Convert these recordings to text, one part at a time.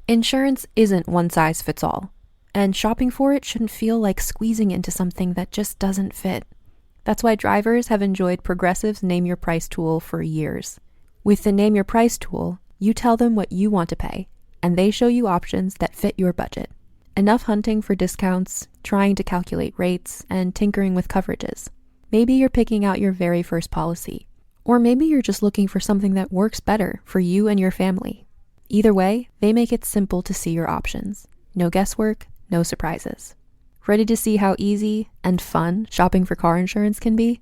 Insurance isn't one size fits all, and shopping for it shouldn't feel like squeezing into something that just doesn't fit. That's why drivers have enjoyed Progressive's Name Your Price tool for years. With the Name Your Price tool, you tell them what you want to pay, and they show you options that fit your budget. Enough hunting for discounts, trying to calculate rates, and tinkering with coverages. Maybe you're picking out your very first policy, or maybe you're just looking for something that works better for you and your family. Either way, they make it simple to see your options. No guesswork, no surprises. Ready to see how easy and fun shopping for car insurance can be?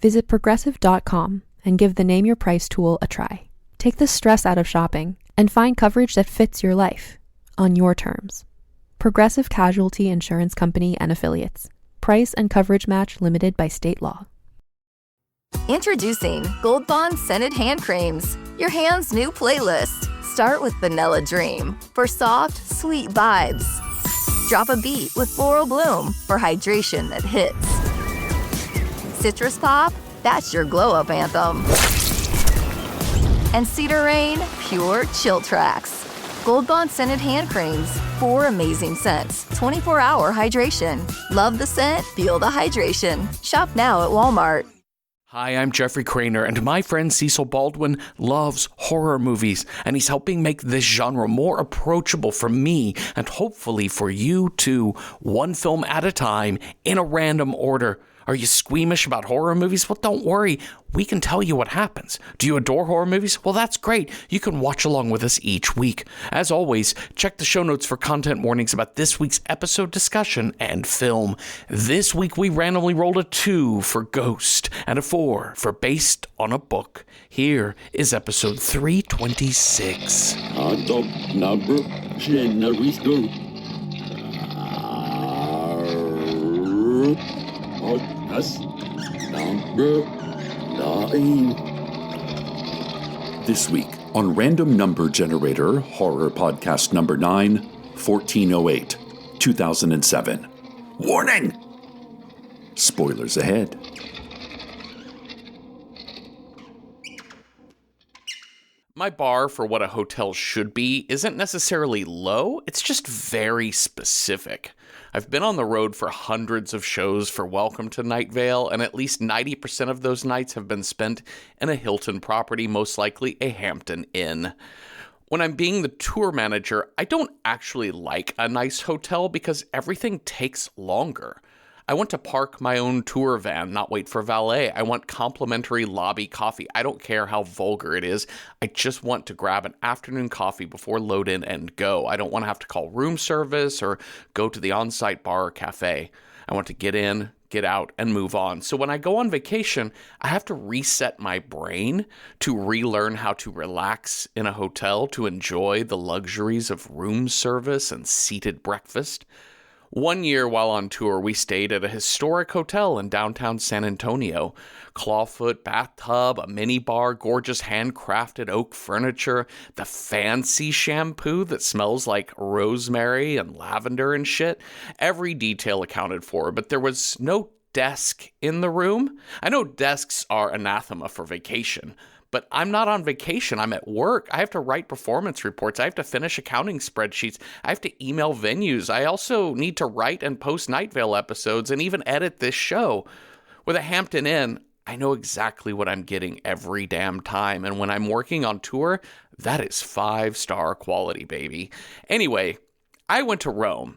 Visit Progressive.com and give the Name Your Price tool a try. Take the stress out of shopping and find coverage that fits your life, on your terms. Progressive Casualty Insurance Company and Affiliates. Price and coverage match limited by state law. Introducing Gold Bond Scented Hand Creams, your hand's new playlist. Start with Vanilla Dream for soft, sweet vibes. Drop a beat with Floral Bloom for hydration that hits. Citrus Pop, that's your glow-up anthem. And Cedar Rain, pure chill tracks. Gold Bond Scented Hand Creams, 4 amazing scents, 24-hour hydration. Love the scent, feel the hydration. Shop now at Walmart. Hi, I'm Jeffrey Craner, and my friend Cecil Baldwin loves horror movies, and he's helping make this genre more approachable for me, and hopefully for you too, one film at a time, in a random order. Are you squeamish about horror movies? Well, don't worry. We can tell you what happens. Do you adore horror movies? Well, that's great. You can watch along with us each week. As always, check the show notes for content warnings about this week's episode discussion and film. This week, we randomly rolled a 2 for Ghost and a 4 for Based on a Book. Here is episode 326. Number generator. Podcast number 9. This week on Random Number Generator, horror podcast number 9, 1408, 2007. Warning! Spoilers ahead. My bar for what a hotel should be isn't necessarily low, it's just very specific. I've been on the road for hundreds of shows for Welcome to Night Vale, and at least 90% of those nights have been spent in a Hilton property, most likely a Hampton Inn. When I'm being the tour manager, I don't actually like a nice hotel because everything takes longer. I want to park my own tour van, not wait for valet. I want complimentary lobby coffee. I don't care how vulgar it is. I just want to grab an afternoon coffee before load in and go. I don't want to have to call room service or go to the on-site bar or cafe. I want to get in, get out, and move on. So when I go on vacation, I have to reset my brain to relearn how to relax in a hotel, to enjoy the luxuries of room service and seated breakfast. One year while on tour, we stayed at a historic hotel in downtown San Antonio. Clawfoot bathtub, a mini bar, gorgeous handcrafted oak furniture, the fancy shampoo that smells like rosemary and lavender and shit. Every detail accounted for, but there was no desk in the room. I know desks are anathema for vacation, but I'm not on vacation. I'm at work. I have to write performance reports. I have to finish accounting spreadsheets. I have to email venues. I also need to write and post Night Vale episodes and even edit this show. With a Hampton Inn, I know exactly what I'm getting every damn time. And when I'm working on tour, that is 5-star quality, baby. Anyway, I went to Rome.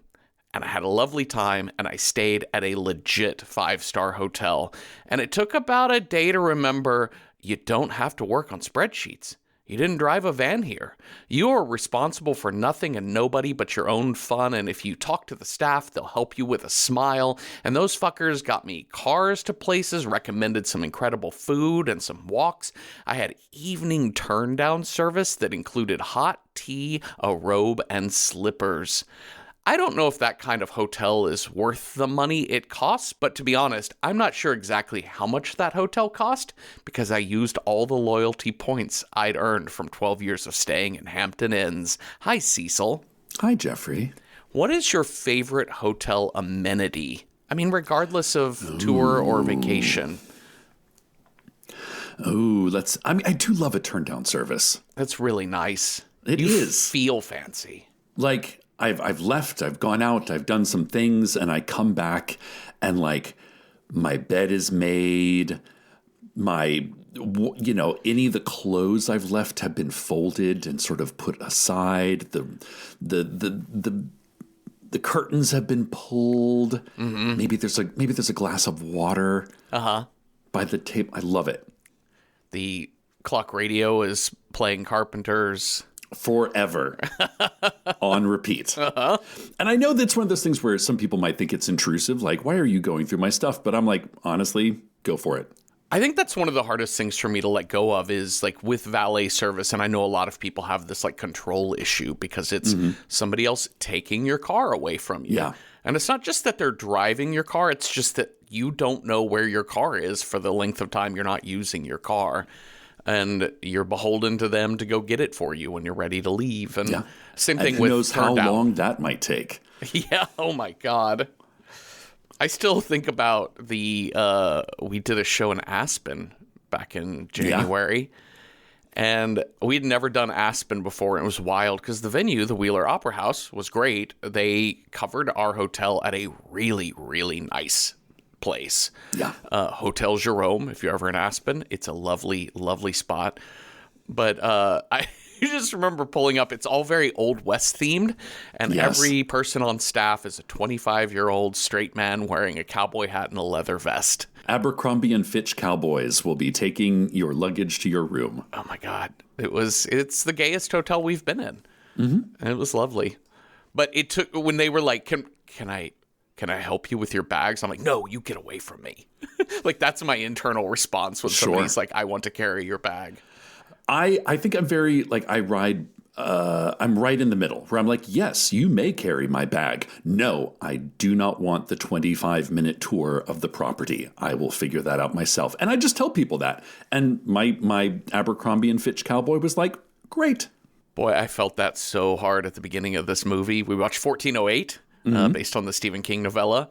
And I had a lovely time, and I stayed at a legit 5-star hotel. And it took about a day to remember you don't have to work on spreadsheets. You didn't drive a van here. You are responsible for nothing and nobody but your own fun, and if you talk to the staff, they'll help you with a smile. And those fuckers got me cars to places, recommended some incredible food and some walks. I had evening turn-down service that included hot tea, a robe, and slippers. I don't know if that kind of hotel is worth the money it costs, but to be honest, I'm not sure exactly how much that hotel cost because I used all the loyalty points I'd earned from 12 years of staying in Hampton Inns. Hi, Cecil. Hi, Jeffrey. What is your favorite hotel amenity? I mean, regardless of tour or vacation. I do love a turn-down service. That's really nice. It you is. Feel fancy. Like, I've left, I've gone out, I've done some things, and I come back and, like, my bed is made, any of the clothes I've left have been folded and sort of put aside. The curtains have been pulled. Mm-hmm. Maybe there's a glass of water by the table. I love it. The clock radio is playing Carpenter's forever on repeat. And I know that's one of those things where some people might think it's intrusive. Like, why are you going through my stuff? But I'm like, honestly, go for it. I think that's one of the hardest things for me to let go of is like with valet service. And I know a lot of people have this like control issue because it's somebody else taking your car away from you. Yeah. And it's not just that they're driving your car. It's just that you don't know where your car is for the length of time you're not using your car. And you're beholden to them to go get it for you when you're ready to leave. And same thing with who knows how long that might take. Yeah. Oh my God. I still think about we did a show in Aspen back in January, and we'd never done Aspen before. And it was wild because the venue, the Wheeler Opera House, was great. They covered our hotel at a really, really nice place. Yeah. Hotel Jerome, if you're ever in Aspen, it's a lovely, lovely spot. But I just remember pulling up. It's all very Old West themed, and every person on staff is a 25-year-old straight man wearing a cowboy hat and a leather vest. Abercrombie and Fitch cowboys will be taking your luggage to your room. Oh my God. It's the gayest hotel we've been in. Mm-hmm. And it was lovely. But it took, when they were like, can I help you with your bags? I'm like, no, you get away from me. Like, that's my internal response when somebody's like, I want to carry your bag. I think I'm very, like, I'm right in the middle where I'm like, yes, you may carry my bag. No, I do not want the 25-minute tour of the property. I will figure that out myself. And I just tell people that. And my Abercrombie and Fitch cowboy was like, great. Boy, I felt that so hard at the beginning of this movie. We watched 1408, based on the Stephen King novella.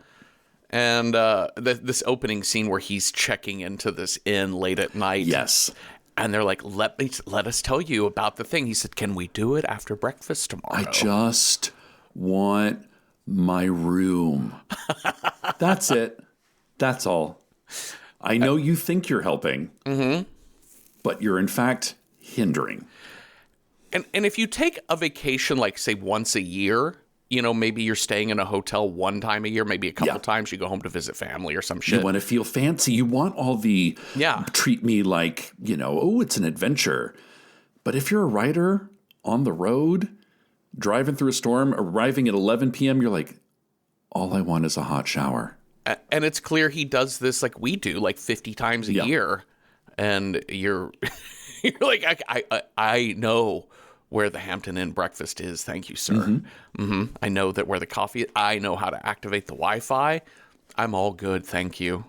And this opening scene where he's checking into this inn late at night. Yes. And they're like, let us tell you about the thing. He said, can we do it after breakfast tomorrow? I just want my room. That's it. That's all. I know you think you're helping, but you're in fact hindering. And if you take a vacation, like, say, once a year, maybe you're staying in a hotel one time a year, maybe a couple times you go home to visit family or some shit. You want to feel fancy. You want all the treat me like, it's an adventure. But if you're a writer on the road, driving through a storm, arriving at 11 p.m., you're like, all I want is a hot shower. And it's clear he does this like we do, like 50 times a year. And you're like, I know where the Hampton Inn breakfast is. Thank you, sir. I know that where the coffee is. I know how to activate the Wi-Fi. I'm all good. Thank you.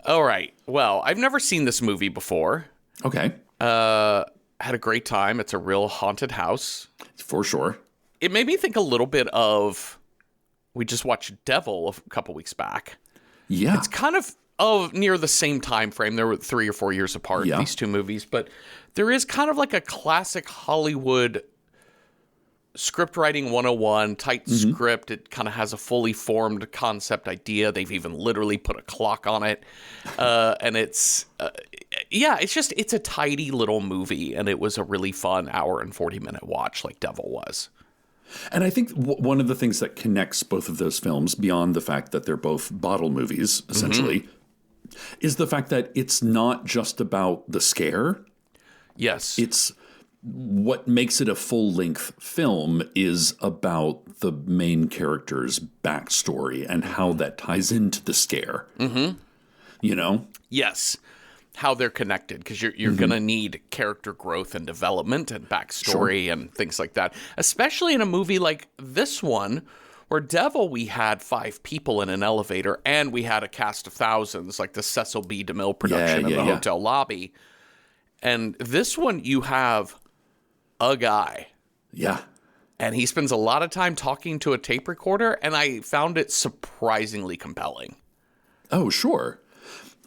All right. Well, I've never seen this movie before. Okay. Had a great time. It's a real haunted house. For sure. It made me think a little bit of, we just watched Devil a couple weeks back. Yeah. It's kind of near the same time frame. They were 3 or 4 years apart, these two movies, but there is kind of like a classic Hollywood script writing 101 tight script. It kind of has a fully formed concept idea. They've even literally put a clock on it. And it's a tidy little movie. And it was a really fun hour and 40-minute watch like Devil was. And I think one of the things that connects both of those films, beyond the fact that they're both bottle movies, essentially, is the fact that it's not just about the scare. Yes. It's what makes it a full-length film is about the main character's backstory and how that ties into the scare. Yes. How they're connected, because you're going to need character growth and development and backstory and things like that. Especially in a movie like this one, where Devil, we had 5 people in an elevator and we had a cast of thousands, like the Cecil B. DeMille production in the hotel lobby. And this one, you have a guy. Yeah. And he spends a lot of time talking to a tape recorder, and I found it surprisingly compelling. Oh, sure.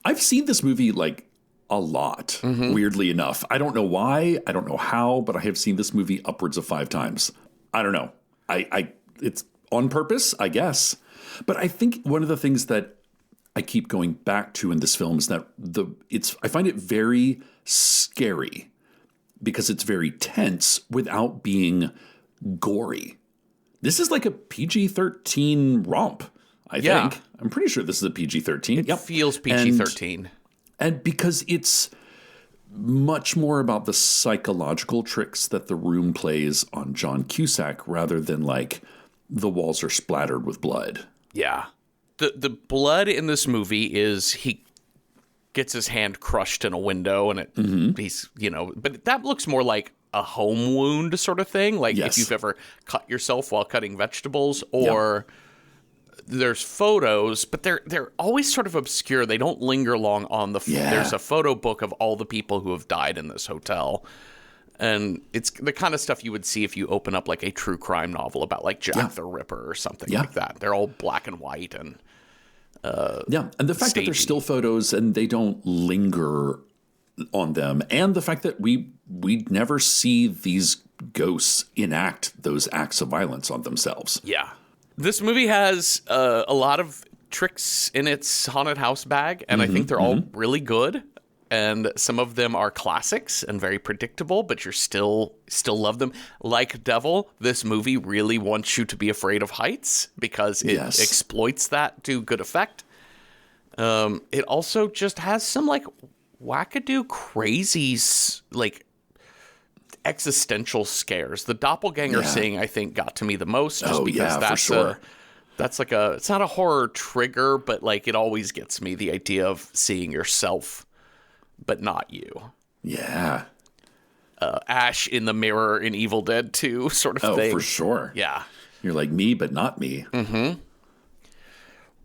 I've seen this movie, like, a lot, weirdly enough. I don't know why, I don't know how, but I have seen this movie upwards of 5 times. I don't know. I it's on purpose, I guess. But I think one of the things that I keep going back to in this film is that I find it very scary because it's very tense without being gory. This is like a PG-13 romp, I think. I'm pretty sure this is a PG-13. It feels PG-13. And because it's much more about the psychological tricks that the room plays on John Cusack rather than like the walls are splattered with blood. Yeah. The blood in this movie is he gets his hand crushed in a window and he's, but that looks more like a home wound sort of thing. Like if you've ever cut yourself while cutting vegetables or there's photos, but they're always sort of obscure. They don't linger long on the There's a photo book of all the people who have died in this hotel. And it's the kind of stuff you would see if you open up like a true crime novel about like Jack the Ripper or something like that. They're all black and white and and the fact that they're still photos and they don't linger on them, and the fact that we never see these ghosts enact those acts of violence on themselves. Yeah. This movie has a lot of tricks in its haunted house bag, and I think they're all really good. And some of them are classics and very predictable, but you still love them. Like Devil, this movie really wants you to be afraid of heights because it exploits that to good effect. It also just has some like wackadoo crazy like existential scares. The doppelganger thing I think got to me the most just because that's for sure. That's like it's not a horror trigger, but like it always gets me, the idea of seeing yourself but not you. Yeah. Ash in the mirror in Evil Dead 2 sort of thing. Oh, for sure. Yeah. You're like me, but not me. Mm-hmm.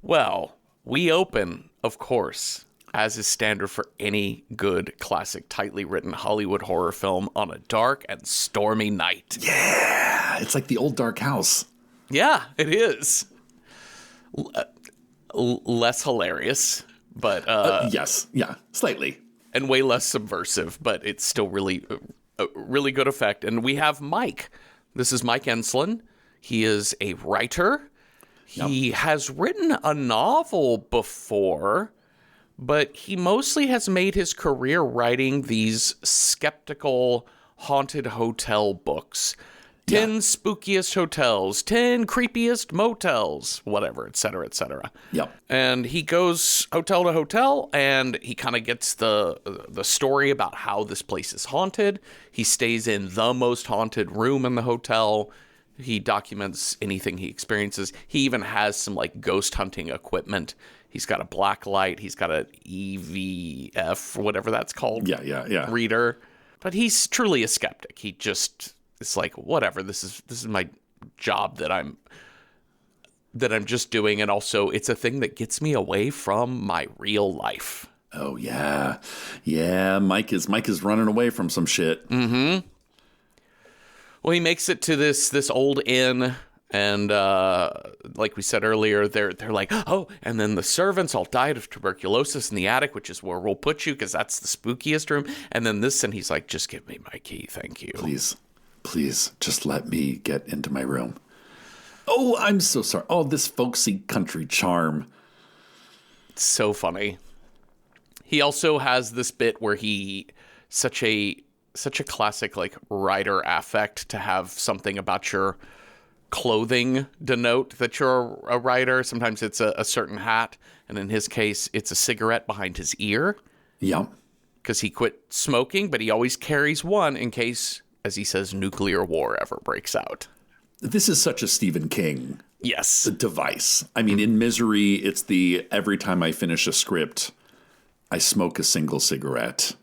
Well, we open, of course, as is standard for any good, classic, tightly written Hollywood horror film, on a dark and stormy night. Yeah. It's like the old dark house. Yeah, it is. Less hilarious, but... yes. Yeah. Slightly. And way less subversive, but it's still really a really good effect. And we have Mike. This is Mike Enslin. He is a writer. He has written a novel before, but he mostly has made his career writing these skeptical haunted hotel books. 10 spookiest hotels, 10 creepiest motels, whatever, et cetera, et cetera. Yep. And he goes hotel to hotel, and he kind of gets the story about how this place is haunted. He stays in the most haunted room in the hotel. He documents anything he experiences. He even has some like ghost hunting equipment. He's got a black light. He's got an EVF, whatever that's called. Yeah. Reader. But he's truly a skeptic. He just... It's like, whatever, this is my job that I'm just doing, and also it's a thing that gets me away from my real life. Oh yeah. Yeah, Mike is running away from some shit. Mm-hmm. Well, he makes it to this old inn, and like we said earlier, they're like, oh, and then the servants all died of tuberculosis in the attic, which is where we'll put you because that's the spookiest room. And then and he's like, just give me my key, thank you. Please, just let me get into my room. Oh, I'm so sorry. Oh, this folksy country charm. It's so funny. He also has this bit where such a classic like writer affect to have something about your clothing denote that you're a writer. Sometimes it's a certain hat, and in his case, it's a cigarette behind his ear. Yeah. Because he quit smoking, but he always carries one in case, as he says, nuclear war ever breaks out. This is such a Stephen King device. I mean, in Misery, it's every time I finish a script, I smoke a single cigarette.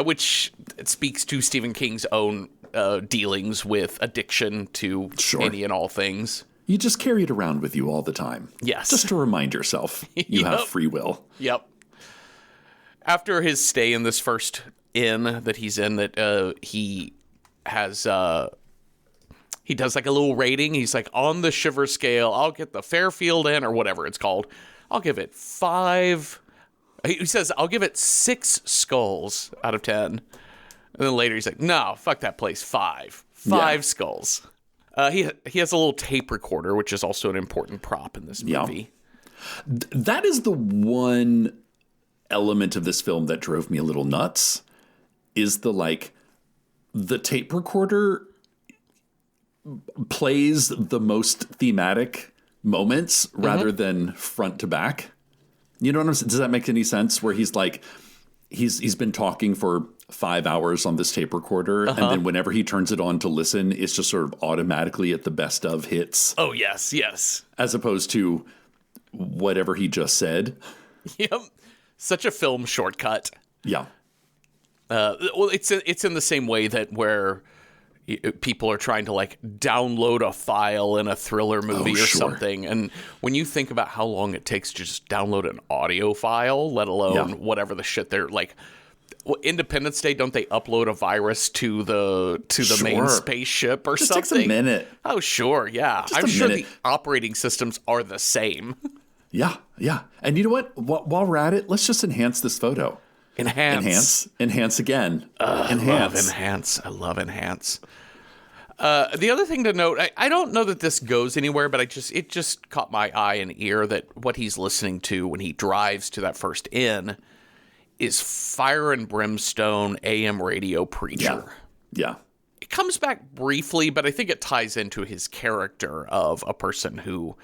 Which speaks to Stephen King's own dealings with addiction to any and all things. You just carry it around with you all the time. Yes. Just to remind yourself you have free will. Yep. After his stay in this first inn that he's in, that he has he does like a little rating. He's like, on the Shiver scale, I'll get the Fairfield Inn or whatever it's called, I'll give it 5. He says, I'll give it 6 skulls out of 10. And then later he's like, no, fuck that place, 5 skulls. He has a little tape recorder, which is also an important prop in this movie. That is the one element of this film that drove me a little nuts, is the tape recorder plays the most thematic moments rather than front to back. You know what I'm saying? Does that make any sense? Where he's like, he's been talking for 5 hours on this tape recorder, and then whenever he turns it on to listen, it's just sort of automatically at the best of hits. Oh, yes, yes. As opposed to whatever he just said. Yep. Such a film shortcut. Yeah. Well, it's in the same way that where people are trying to like download a file in a thriller movie or something. And when you think about how long it takes to just download an audio file, let alone whatever the shit they're like, Independence Day, don't they upload a virus to the main spaceship or something? Just takes a minute. Oh, sure. Yeah. I'm sure the operating systems are the same. Yeah. Yeah. And you know what? While we're at it, let's just enhance this photo. Enhance again. Enhance. I love enhance. The other thing to note, I don't know that this goes anywhere, but it just caught my eye and ear that what he's listening to when he drives to that first inn is Fire and Brimstone AM radio Preacher. Yeah. It comes back briefly, but I think it ties into his character of a person who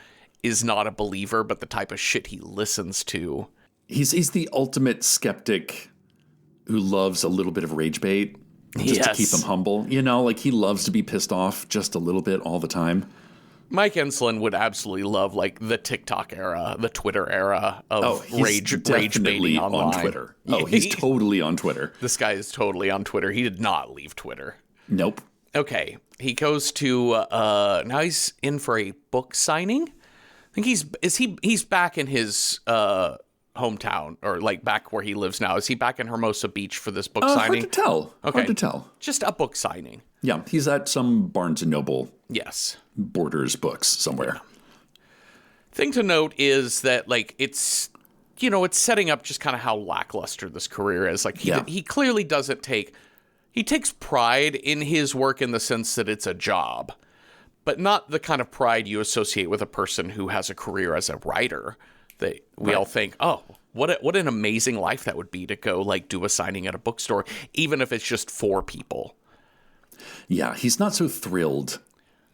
is not a believer, but the type of shit he listens to. He's the ultimate skeptic who loves a little bit of rage bait just to keep him humble. You know, like he loves to be pissed off just a little bit all the time. Mike Enslin would absolutely love like the TikTok era, the Twitter era of rage baiting online. On Twitter. Oh, he's totally on Twitter. This guy is totally on Twitter. He did not leave Twitter. Nope. Okay. He goes to now he's in for a book signing. I think he's back in his hometown, or like back where he lives now. Is he back in Hermosa Beach for this book signing? Hard to tell. Okay. Hard to tell. Just a book signing. Yeah, he's at some Barnes & Noble. Yes. Borders books somewhere. Yeah. Thing to note is that like it's setting up just kind of how lackluster this career is. Like he clearly doesn't he takes pride in his work in the sense that it's a job, but not the kind of pride you associate with a person who has a career as a writer. That we all think, oh, what an amazing life that would be to go like do a signing at a bookstore, even if it's just 4 people. Yeah, he's not so thrilled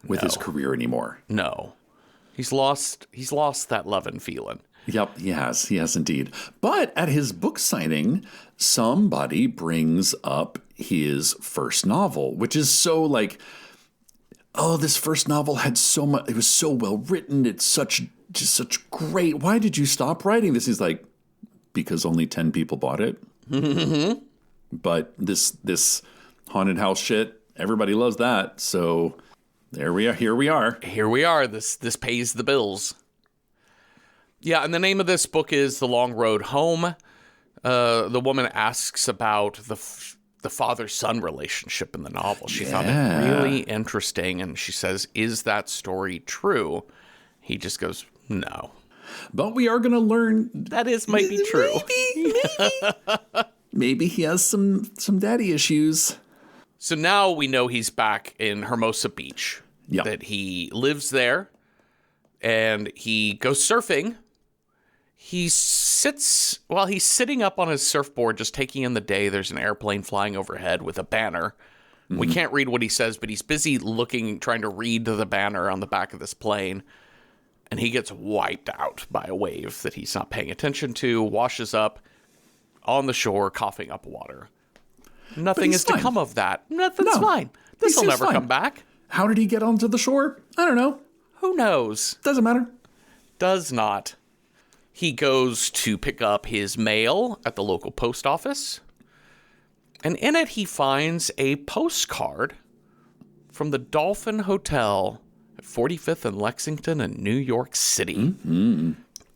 with his career anymore. No, he's lost that love and feeling. Yep, he has indeed. But at his book signing, somebody brings up his first novel, which is so like, oh, this first novel had so much, it was so well written. It's such great. Why did you stop writing this? He's like, because only 10 people bought it. Mm-hmm. But this haunted house shit, everybody loves that. So there we are. Here we are. This pays the bills. Yeah, and the name of this book is The Long Road Home. The woman asks about the father-son relationship in the novel. She found it really interesting, and she says, "Is that story true?" He just goes, "No." But we are going to learn that might be true. Maybe. Maybe he has some daddy issues. So now we know he's back in Hermosa Beach. Yep. That he lives there, and he goes surfing. He's sitting up on his surfboard just taking in the day. There's an airplane flying overhead with a banner. Mm-hmm. We can't read what he says, but he's busy trying to read the banner on the back of this plane. And he gets wiped out by a wave that he's not paying attention to, washes up on the shore, coughing up water. Nothing is to come of that. Nothing's fine. This will never come back. How did he get onto the shore? I don't know. Who knows? Doesn't matter. Does not. He goes to pick up his mail at the local post office. And in it, he finds a postcard from the Dolphin Hotel at 45th and Lexington in New York City. Mm-hmm.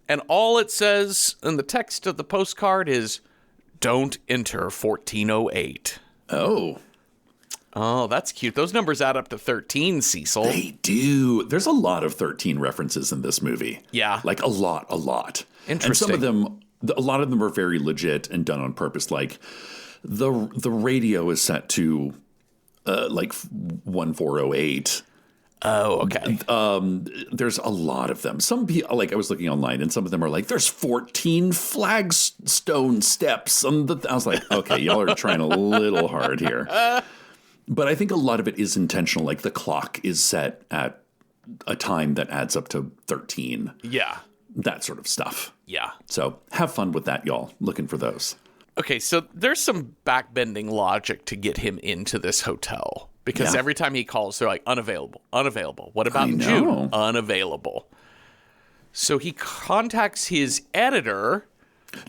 And all it says in the text of the postcard is, "Don't enter 1408. Oh, that's cute. Those numbers add up to 13, Cecil. They do. There's a lot of 13 references in this movie. Yeah. Like a lot. Interesting. And some of them, a lot of them are very legit and done on purpose. Like the radio is set to like 1408. Oh, okay. There's a lot of them. Some people, like I was looking online, and some of them are like, there's 14 flagstone steps. I was like, okay, y'all are trying a little hard here. But I think a lot of it is intentional. Like the clock is set at a time that adds up to 13. Yeah. That sort of stuff. Yeah. So have fun with that, y'all. Looking for those. Okay, so there's some backbending logic to get him into this hotel. Because every time he calls, they're like, unavailable, unavailable. What about in June? Unavailable. So he contacts his editor,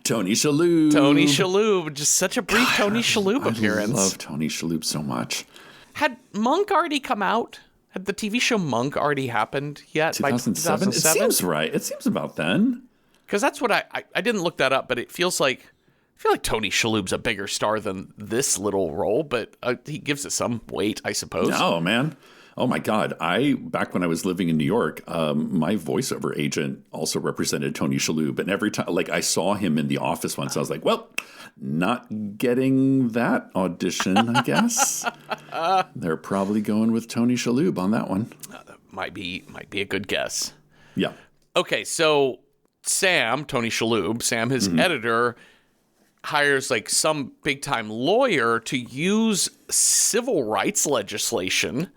Tony Shalhoub. Just such a brief Tony Shalhoub appearance. I love Tony Shalhoub so much. Had Monk already come out? Had the TV show Monk already happened yet? 2007? It seems right. It seems about then. Because that's what I didn't look that up, but it feels like... I feel like Tony Shalhoub's a bigger star than this little role, but he gives it some weight, I suppose. No, man. Oh, my God. Back when I was living in New York, my voiceover agent also represented Tony Shalhoub. And every time, like, I saw him in the office once, I was like, well, not getting that audition, I guess. They're probably going with Tony Shalhoub on that one. That might be a good guess. Yeah. Okay, so Sam, Tony Shalhoub, his editor, hires like some big time lawyer to use civil rights legislation.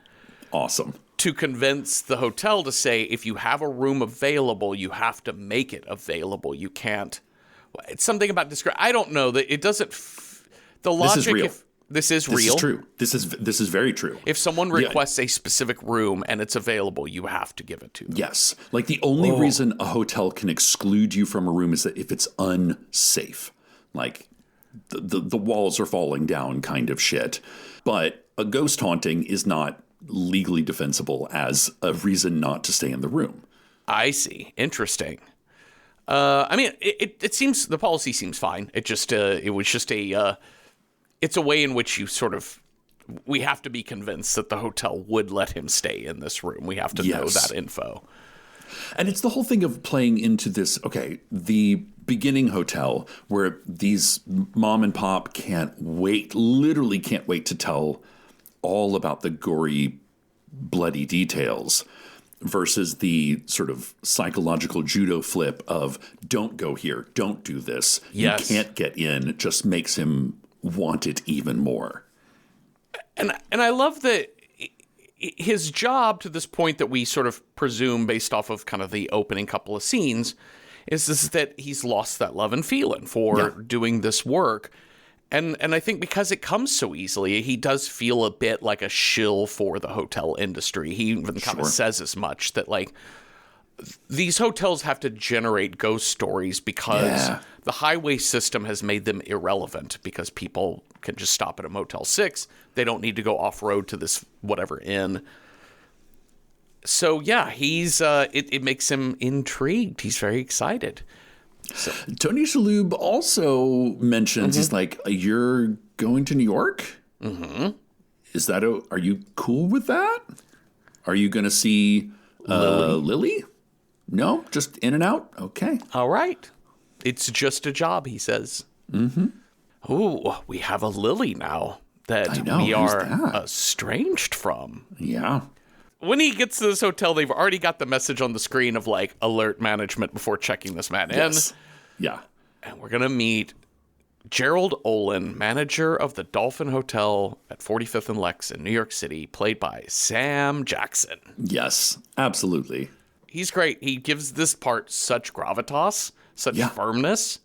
Awesome. To convince the hotel to say, if you have a room available, you have to make it available. You can't. It's something about I don't know that it doesn't. The logic. This is real. This is real. This is true. This is very true. If someone requests a specific room and it's available, you have to give it to them. Yes. Like the only reason a hotel can exclude you from a room is that if it's unsafe. Like the walls are falling down kind of shit. But a ghost haunting is not legally defensible as a reason not to stay in the room. I see. Interesting. I mean, it seems the policy seems fine. It just it was just it's a way in which you sort of we have to be convinced that the hotel would let him stay in this room. We have to know that info. And it's the whole thing of playing into this, okay, the beginning hotel where these mom and pop literally can't wait to tell all about the gory, bloody details versus the sort of psychological judo flip of don't go here, don't do this. Yes. You can't get in, just makes him want it even more. And I love that his job to this point that we sort of presume based off of kind of the opening couple of scenes is that he's lost that love and feeling for doing this work. And I think because it comes so easily, he does feel a bit like a shill for the hotel industry. He even kind of says as much that like these hotels have to generate ghost stories because the highway system has made them irrelevant because people can just stop at a Motel 6. They don't need to go off-road to this whatever inn. So, yeah, he's it makes him intrigued. He's very excited. So. Tony Shalhoub also mentions, he's like, you're going to New York? Mm-hmm. Is that are you cool with that? Are you going to see Lily? No, just in and out? Okay. All right. It's just a job, he says. Mm-hmm. Ooh, we have a Lily now that we are estranged from. Yeah. When he gets to this hotel, they've already got the message on the screen of like alert management before checking this man in. Yeah. And we're going to meet Gerald Olin, manager of the Dolphin Hotel at 45th and Lex in New York City, played by Sam Jackson. Yes, absolutely. He's great. He gives this part such gravitas, such firmness.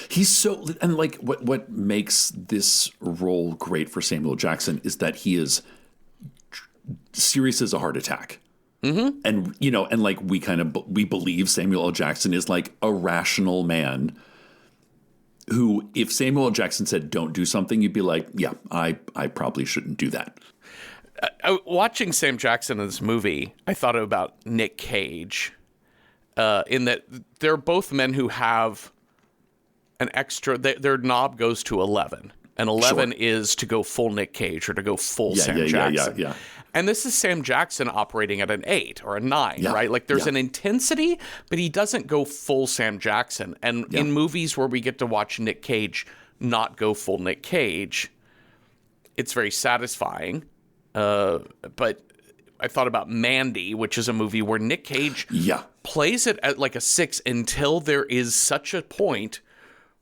He's so, and like what makes this role great for Samuel Jackson is that he is serious as a heart attack. Mm-hmm. And, you know, and like we believe Samuel L. Jackson is like a rational man who, if Samuel L. Jackson said, don't do something, you'd be like, yeah, I probably shouldn't do that. Watching Sam Jackson in this movie, I thought about Nick Cage in that they're both men who have an extra, their knob goes to 11. And 11 is to go full Nick Cage or to go full Sam Jackson. Yeah. And this is Sam Jackson operating at an 8 or a 9, right? Like there's an intensity, but he doesn't go full Sam Jackson. And in movies where we get to watch Nick Cage not go full Nick Cage, it's very satisfying. But I thought about Mandy, which is a movie where Nick Cage plays it at like a 6 until there is such a point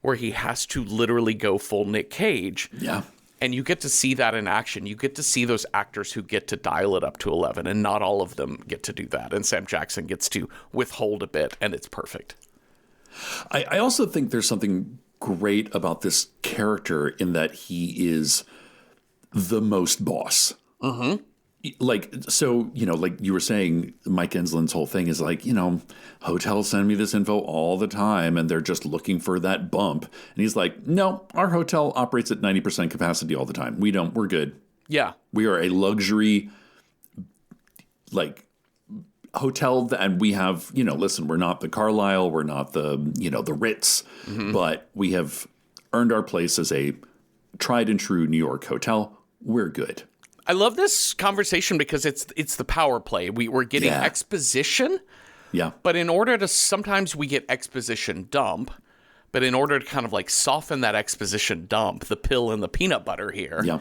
where he has to literally go full Nick Cage. Yeah. And you get to see that in action. You get to see those actors who get to dial it up to 11, and not all of them get to do that. And Sam Jackson gets to withhold a bit, and it's perfect. I also think there's something great about this character in that he is the most boss. Mm-hmm. Like, so, you know, like you were saying, Mike Enslin's whole thing is like, you know, hotels send me this info all the time and they're just looking for that bump. And he's like, no, our hotel operates at 90% capacity all the time. We're good. Yeah. We are a luxury, like, hotel, and we have, you know, listen, we're not the Carlyle, we're not the, you know, the Ritz, but we have earned our place as a tried and true New York hotel. We're good. I love this conversation because it's the power play. We're getting exposition. Yeah. But in order to, sometimes we get exposition dump, but in order to kind of like soften that exposition dump, the pill and the peanut butter here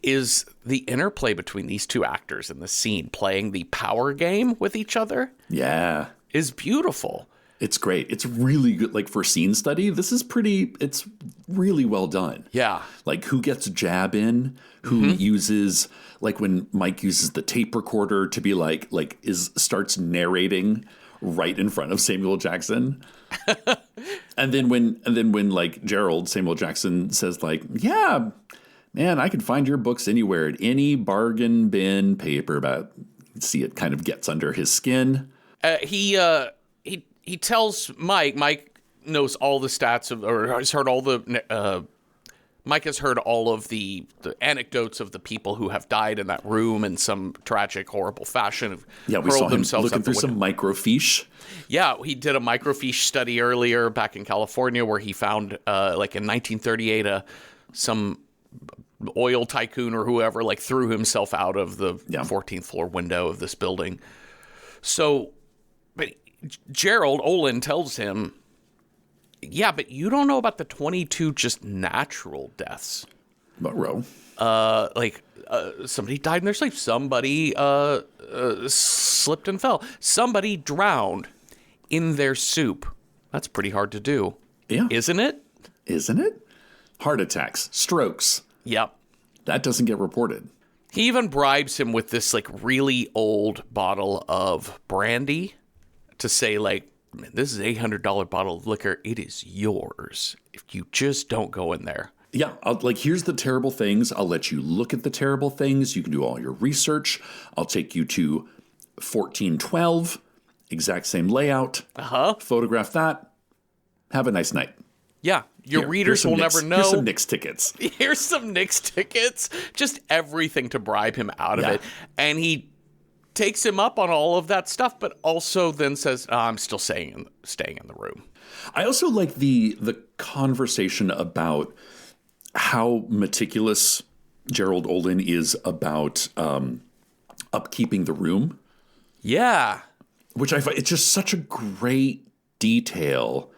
is the interplay between these two actors in the scene playing the power game with each other. Yeah. Is beautiful. It's great. It's really good. Like for scene study, it's really well done. Yeah. Like who gets jab in, who uses, like when Mike uses the tape recorder to be starts narrating right in front of Samuel Jackson. and then when like Gerald, Samuel Jackson says like, yeah, man, I can find your books anywhere at any bargain bin paperback. See, it kind of gets under his skin. He tells Mike knows all the stats has heard all the Mike has heard all of the anecdotes of the people who have died in that room in some tragic, horrible fashion. Yeah, we saw him looking through some microfiche. Yeah, he did a microfiche study earlier back in California where he found, like in 1938, some oil tycoon or whoever like threw himself out of the 14th floor window of this building. So, but Gerald Olin tells him, yeah, but you don't know about the 22 just natural deaths. What row? Somebody died in their sleep. Somebody slipped and fell. Somebody drowned in their soup. That's pretty hard to do. Yeah. Isn't it? Isn't it? Heart attacks, strokes. Yep. That doesn't get reported. He even bribes him with this like really old bottle of brandy to say like, man, this is an $800 bottle of liquor. It is yours if you just don't go in there. Yeah, here's the terrible things. I'll let you look at the terrible things. You can do all your research. I'll take you to 1412, exact same layout. Photograph that. Have a nice night. Yeah, your readers will never know. Here's some Knicks tickets. Here's some Knicks tickets. Just everything to bribe him out of it. And he takes him up on all of that stuff, but also then says, I'm still staying in the room. I also like the conversation about how meticulous Gerald Olin is about upkeeping the room. Yeah. Which I find, it's just such a great detail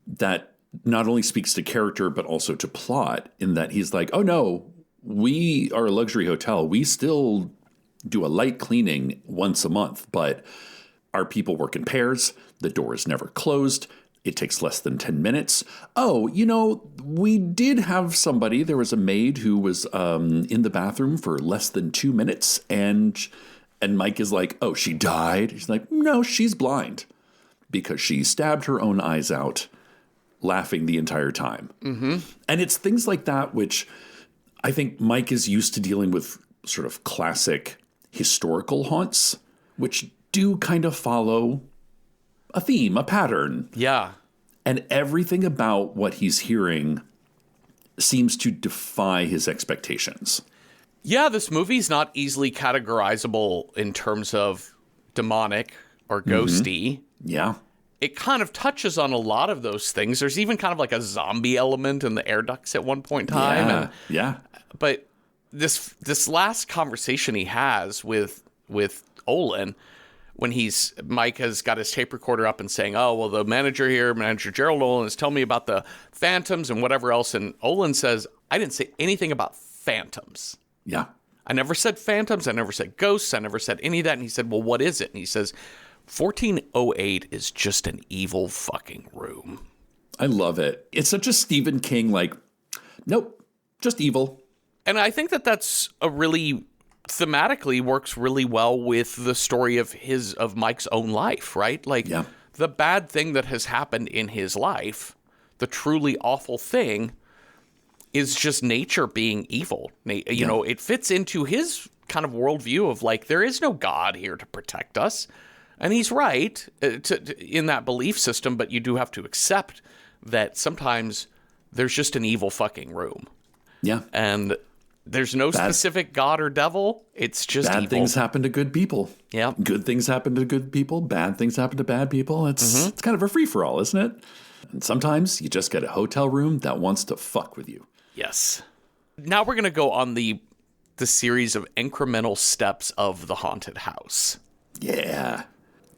that not only speaks to character, but also to plot, in that he's like, oh no, we are a luxury hotel. We still do a light cleaning once a month, but our people work in pairs. The door is never closed. It takes less than 10 minutes. Oh, you know, we did have somebody, there was a maid who was in the bathroom for less than 2 minutes. And Mike is like, oh, she died? He's like, no, she's blind because she stabbed her own eyes out, laughing the entire time. Mm-hmm. And it's things like that, which I think Mike is used to dealing with sort of classic historical haunts, which do kind of follow a theme, a pattern. Yeah. And everything about what he's hearing seems to defy his expectations. Yeah, this movie's not easily categorizable in terms of demonic or ghosty. Mm-hmm. Yeah. It kind of touches on a lot of those things. There's even kind of like a zombie element in the air ducts at one point in time. Yeah. But this last conversation he has with Olin, when Mike has got his tape recorder up and saying, oh, well, the manager here, Manager Gerald Olin, is telling me about the phantoms and whatever else. And Olin says, I didn't say anything about phantoms. Yeah. I never said phantoms. I never said ghosts. I never said any of that. And he said, well, what is it? And he says, 1408 is just an evil fucking room. I love it. It's such a Stephen King, like, nope, just evil. And I think that that's a really, thematically works really well with the story of Mike's own life, right? Like, the bad thing that has happened in his life, the truly awful thing, is just nature being evil. You know, it fits into his kind of worldview of like, there is no God here to protect us. And he's right in that belief system, but you do have to accept that sometimes there's just an evil fucking room. Yeah. And there's no specific God or devil. It's just bad evil. Things happen to good people. Yeah. Good things happen to good people. Bad things happen to bad people. It's kind of a free-for-all, isn't it? And sometimes you just get a hotel room that wants to fuck with you. Yes. Now we're going to go on the series of incremental steps of the haunted house. Yeah.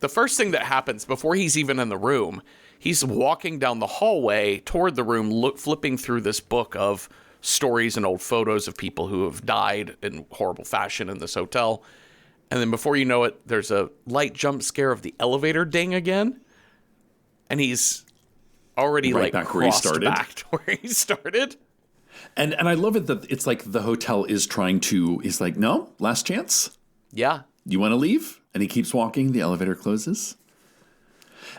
The first thing that happens before he's even in the room, he's walking down the hallway toward the room, flipping through this book of stories and old photos of people who have died in horrible fashion in this hotel. And then before you know it, there's a light jump scare of the elevator ding again. And he's already crossed back to where he started. And I love it that it's like the hotel is he's like, no, last chance. Yeah. You want to leave? And he keeps walking. The elevator closes.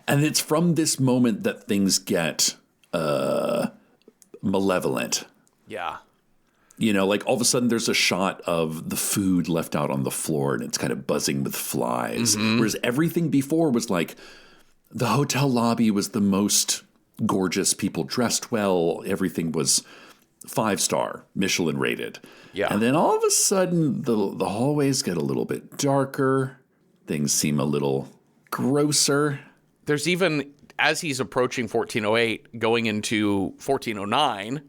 And it's from this moment that things get malevolent. Yeah. You know, like all of a sudden there's a shot of the food left out on the floor and it's kind of buzzing with flies. Whereas everything before was like the hotel lobby was the most gorgeous, people dressed well. Everything was 5-star, Michelin rated. Yeah. And then all of a sudden the hallways get a little bit darker. Things seem a little grosser. There's even, as he's approaching 1408, going into 1409,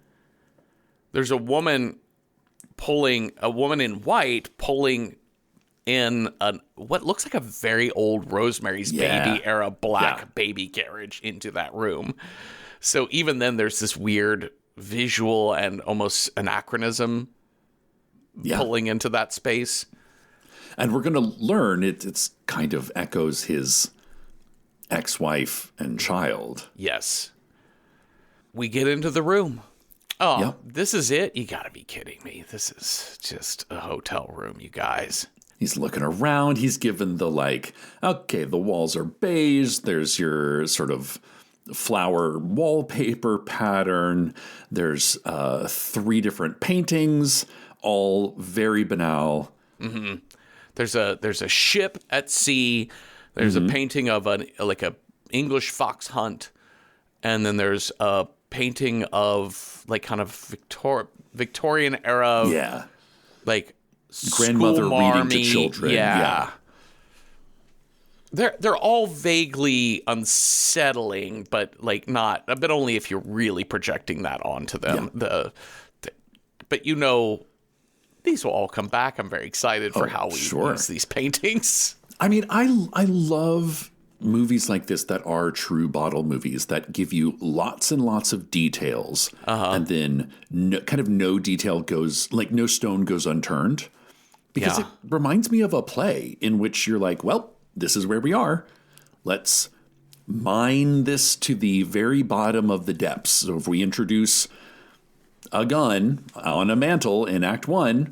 there's a woman in white pulling in what looks like a very old Rosemary's Baby era black baby carriage into that room. So even then there's this weird visual and almost anachronism pulling into that space. And we're going to learn it's kind of echoes his ex-wife and child. Yes. We get into the room. Oh, This is it? You got to be kidding me. This is just a hotel room, you guys. He's looking around. He's given the the walls are beige. There's your sort of flower wallpaper pattern. There's 3 different paintings, all very banal. Mm-hmm. There's a ship at sea. There's a painting of a English fox hunt, and then there's a painting of kind of Victorian era, grandmother reading to children. Yeah. They're all vaguely unsettling, but only if you're really projecting that onto them. Yeah. But these will all come back. I'm very excited for how we use these paintings. I mean, I love movies like this that are true bottle movies that give you lots and lots of details, and then no detail goes, no stone goes unturned, because it reminds me of a play in which you're like, well, this is where we are. Let's mine this to the very bottom of the depths. So if we introduce a gun on a mantle in Act 1,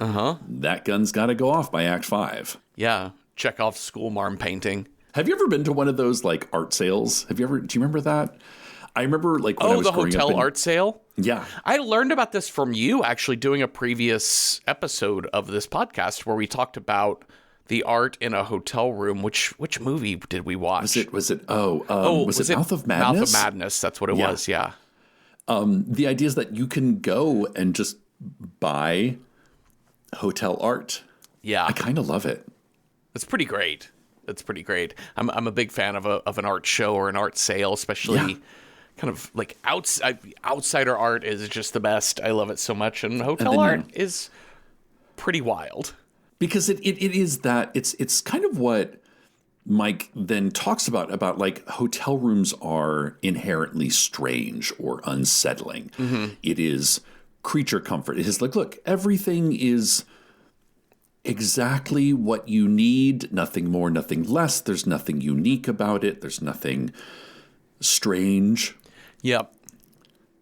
that gun's got to go off by Act 5. Yeah, Chekhov's schoolmarm painting. Have you ever been to one of those art sales? Do you remember that? I remember when I was growing up. Oh, the hotel art sale? Yeah. I learned about this from you actually doing a previous episode of this podcast where we talked about the art in a hotel room. Which movie did we watch? Was it Mouth of Madness? Mouth of Madness, that's what it was, yeah. The idea is that you can go and just buy hotel art. Yeah. I kind of love it. It's pretty great. I'm a big fan of an art show or an art sale, especially kind of outsider art is just the best. I love it so much. And hotel art is pretty wild. Because it is that it's kind of what Mike then talks about hotel rooms are inherently strange or unsettling. Mm-hmm. It is creature comfort. It is look, everything is exactly what you need. Nothing more, nothing less. There's nothing unique about it. There's nothing strange. Yep.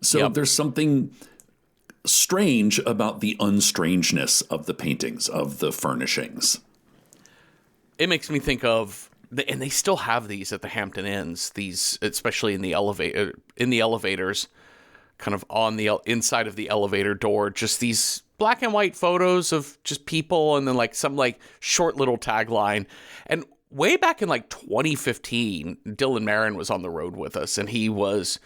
So there's something strange about the unstrangeness of the paintings, of the furnishings. It makes me think of, and they still have these at the Hampton Inns, these, especially in the elevators, kind of on the inside of the elevator door, just these black and white photos of just people, and then like some like short little tagline. And way back in like 2015, Dylan Marin was on the road with us, and he was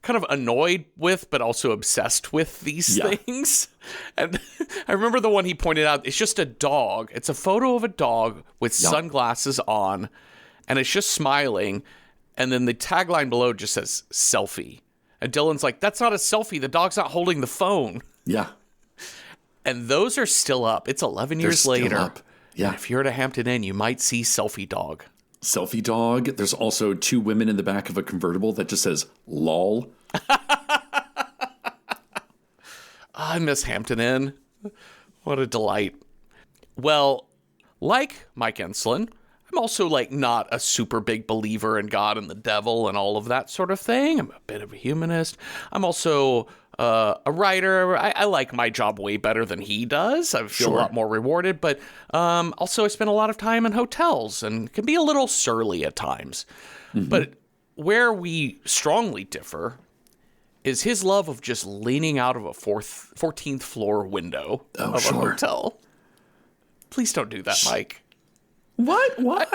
kind of annoyed with, but also obsessed with these things. And I remember the one he pointed out, it's just a dog. It's a photo of a dog with sunglasses on, and it's just smiling. And then the tagline below just says selfie. And Dylan's like, that's not a selfie. The dog's not holding the phone. Yeah. And those are still up. It's 11 years later. Up. Yeah. And if you're at a Hampton Inn, you might see selfie dog. Selfie dog. There's also two women in the back of a convertible that just says lol. I miss Hampton Inn. What a delight. Well, like Mike Enslin, I'm also like not a super big believer in God and the devil and all of that sort of thing. I'm a bit of a humanist. I'm also a writer. I like my job way better than he does. I feel a lot more rewarded. But also I spend a lot of time in hotels and can be a little surly at times. Mm-hmm. But where we strongly differ is his love of just leaning out of a 14th floor window of a hotel. Please don't do that, Mike. What? Why?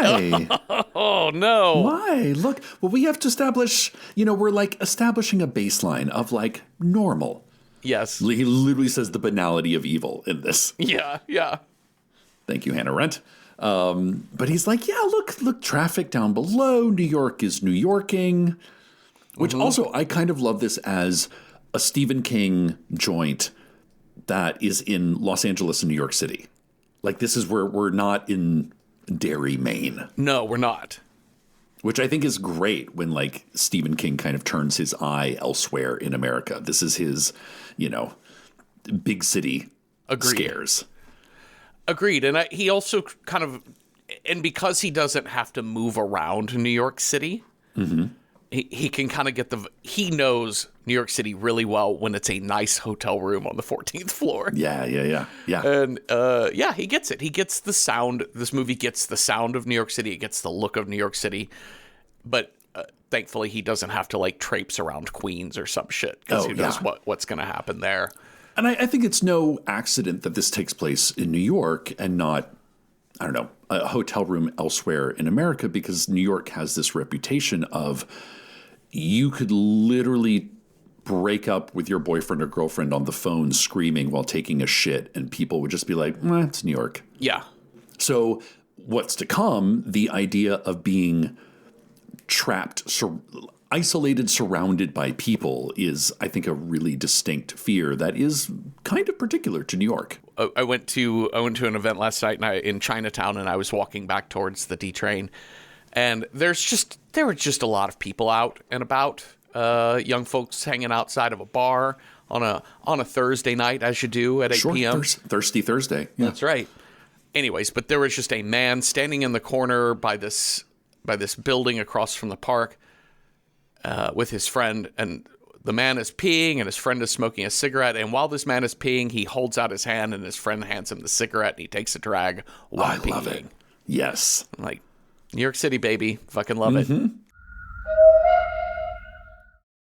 Oh, no. Why? Look, well, we have to establish, we're like establishing a baseline of like normal. Yes. He literally says the banality of evil in this. Yeah. Thank you, Hannah Rent. But he's like, yeah, look, traffic down below. New York is New Yorking. Which also, I kind of love this as a Stephen King joint that is in Los Angeles and New York City. Like, this is where we're not in Derry, Maine. No, we're not. Which I think is great when, like, Stephen King kind of turns his eye elsewhere in America. This is his, big city scares. Agreed. And he also kind of, and because he doesn't have to move around New York City, he can kind of he knows New York City really well when it's a nice hotel room on the 14th floor. Yeah. And he gets it. He gets the sound. This movie gets the sound of New York City. It gets the look of New York City. But thankfully, he doesn't have to like traipse around Queens or some shit, because who knows what's going to happen there. And I think it's no accident that this takes place in New York and not, I don't know, a hotel room elsewhere in America, because New York has this reputation of you could literally break up with your boyfriend or girlfriend on the phone screaming while taking a shit, and people would just be like, it's New York. Yeah. So what's to come, the idea of being trapped, isolated, surrounded by people is, I think, a really distinct fear that is kind of particular to New York. I went to an event last night in Chinatown, and I was walking back towards the D train, and there were just a lot of people out and about, young folks hanging outside of a bar on a Thursday night, as you do at 8 p.m. Thirsty Thursday. Yeah. That's right. Anyways, but there was just a man standing in the corner by this building across from the park with his friend, and the man is peeing and his friend is smoking a cigarette, and while this man is peeing, he holds out his hand and his friend hands him the cigarette, and he takes a drag while peeing. I love it. Yes. I'm like, New York City, baby. Fucking love it.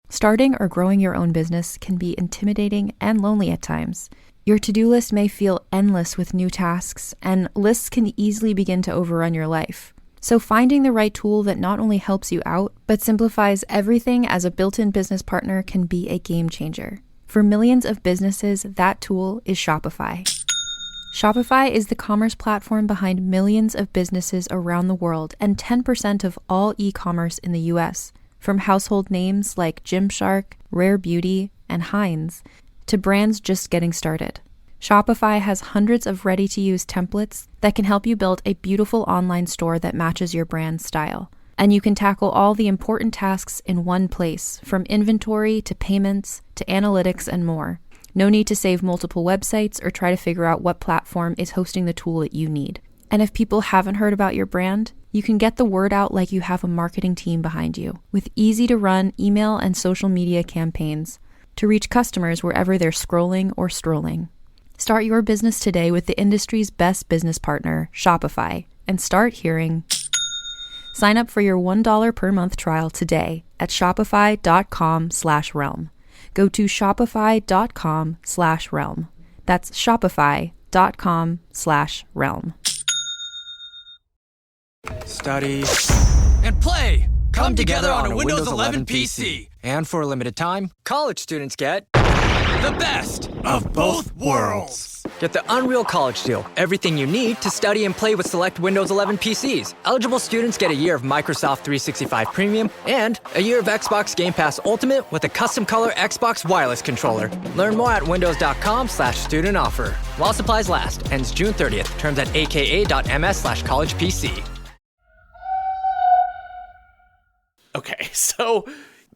Starting or growing your own business can be intimidating and lonely at times. Your to-do list may feel endless with new tasks, and lists can easily begin to overrun your life. So finding the right tool that not only helps you out, but simplifies everything as a built-in business partner can be a game changer. For millions of businesses, that tool is Shopify. Shopify is the commerce platform behind millions of businesses around the world and 10% of all e-commerce in the US. From household names like Gymshark, Rare Beauty, and Heinz, to brands just getting started. Shopify has hundreds of ready-to-use templates that can help you build a beautiful online store that matches your brand's style. And you can tackle all the important tasks in one place, from inventory to payments to analytics and more. No need to save multiple websites or try to figure out what platform is hosting the tool that you need. And if people haven't heard about your brand, you can get the word out like you have a marketing team behind you, with easy-to-run email and social media campaigns to reach customers wherever they're scrolling or strolling. Start your business today with the industry's best business partner, Shopify, and start hearing. Sign up for your $1 per month trial today at shopify.com/realm. Go to shopify.com/realm. That's shopify.com/realm. Study and play come together on a Windows 11 PC. And for a limited time, college students get the best of both worlds. Get the Unreal College Deal. Everything you need to study and play with select Windows 11 PCs. Eligible students get a year of Microsoft 365 Premium and a year of Xbox Game Pass Ultimate with a custom color Xbox wireless controller. Learn more at windows.com/student offer. While supplies last. Ends June 30th. Terms at aka.ms/collegepc. Okay, so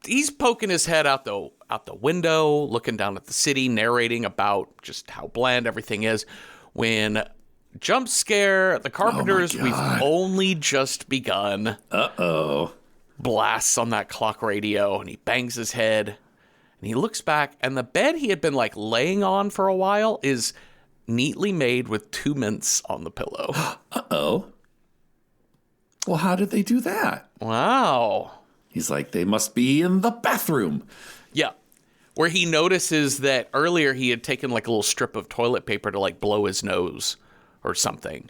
he's poking his head out the window, looking down at the city, narrating about just how bland everything is. When jump scare, the Carpenters, we've only just begun. Uh-oh. Blasts on that clock radio, and he bangs his head, and he looks back, and the bed he had been laying on for a while is neatly made with 2 mints on the pillow. Uh-oh. Well, how did they do that? Wow. He's like, they must be in the bathroom. Yeah. Where he notices that earlier he had taken a little strip of toilet paper to blow his nose or something.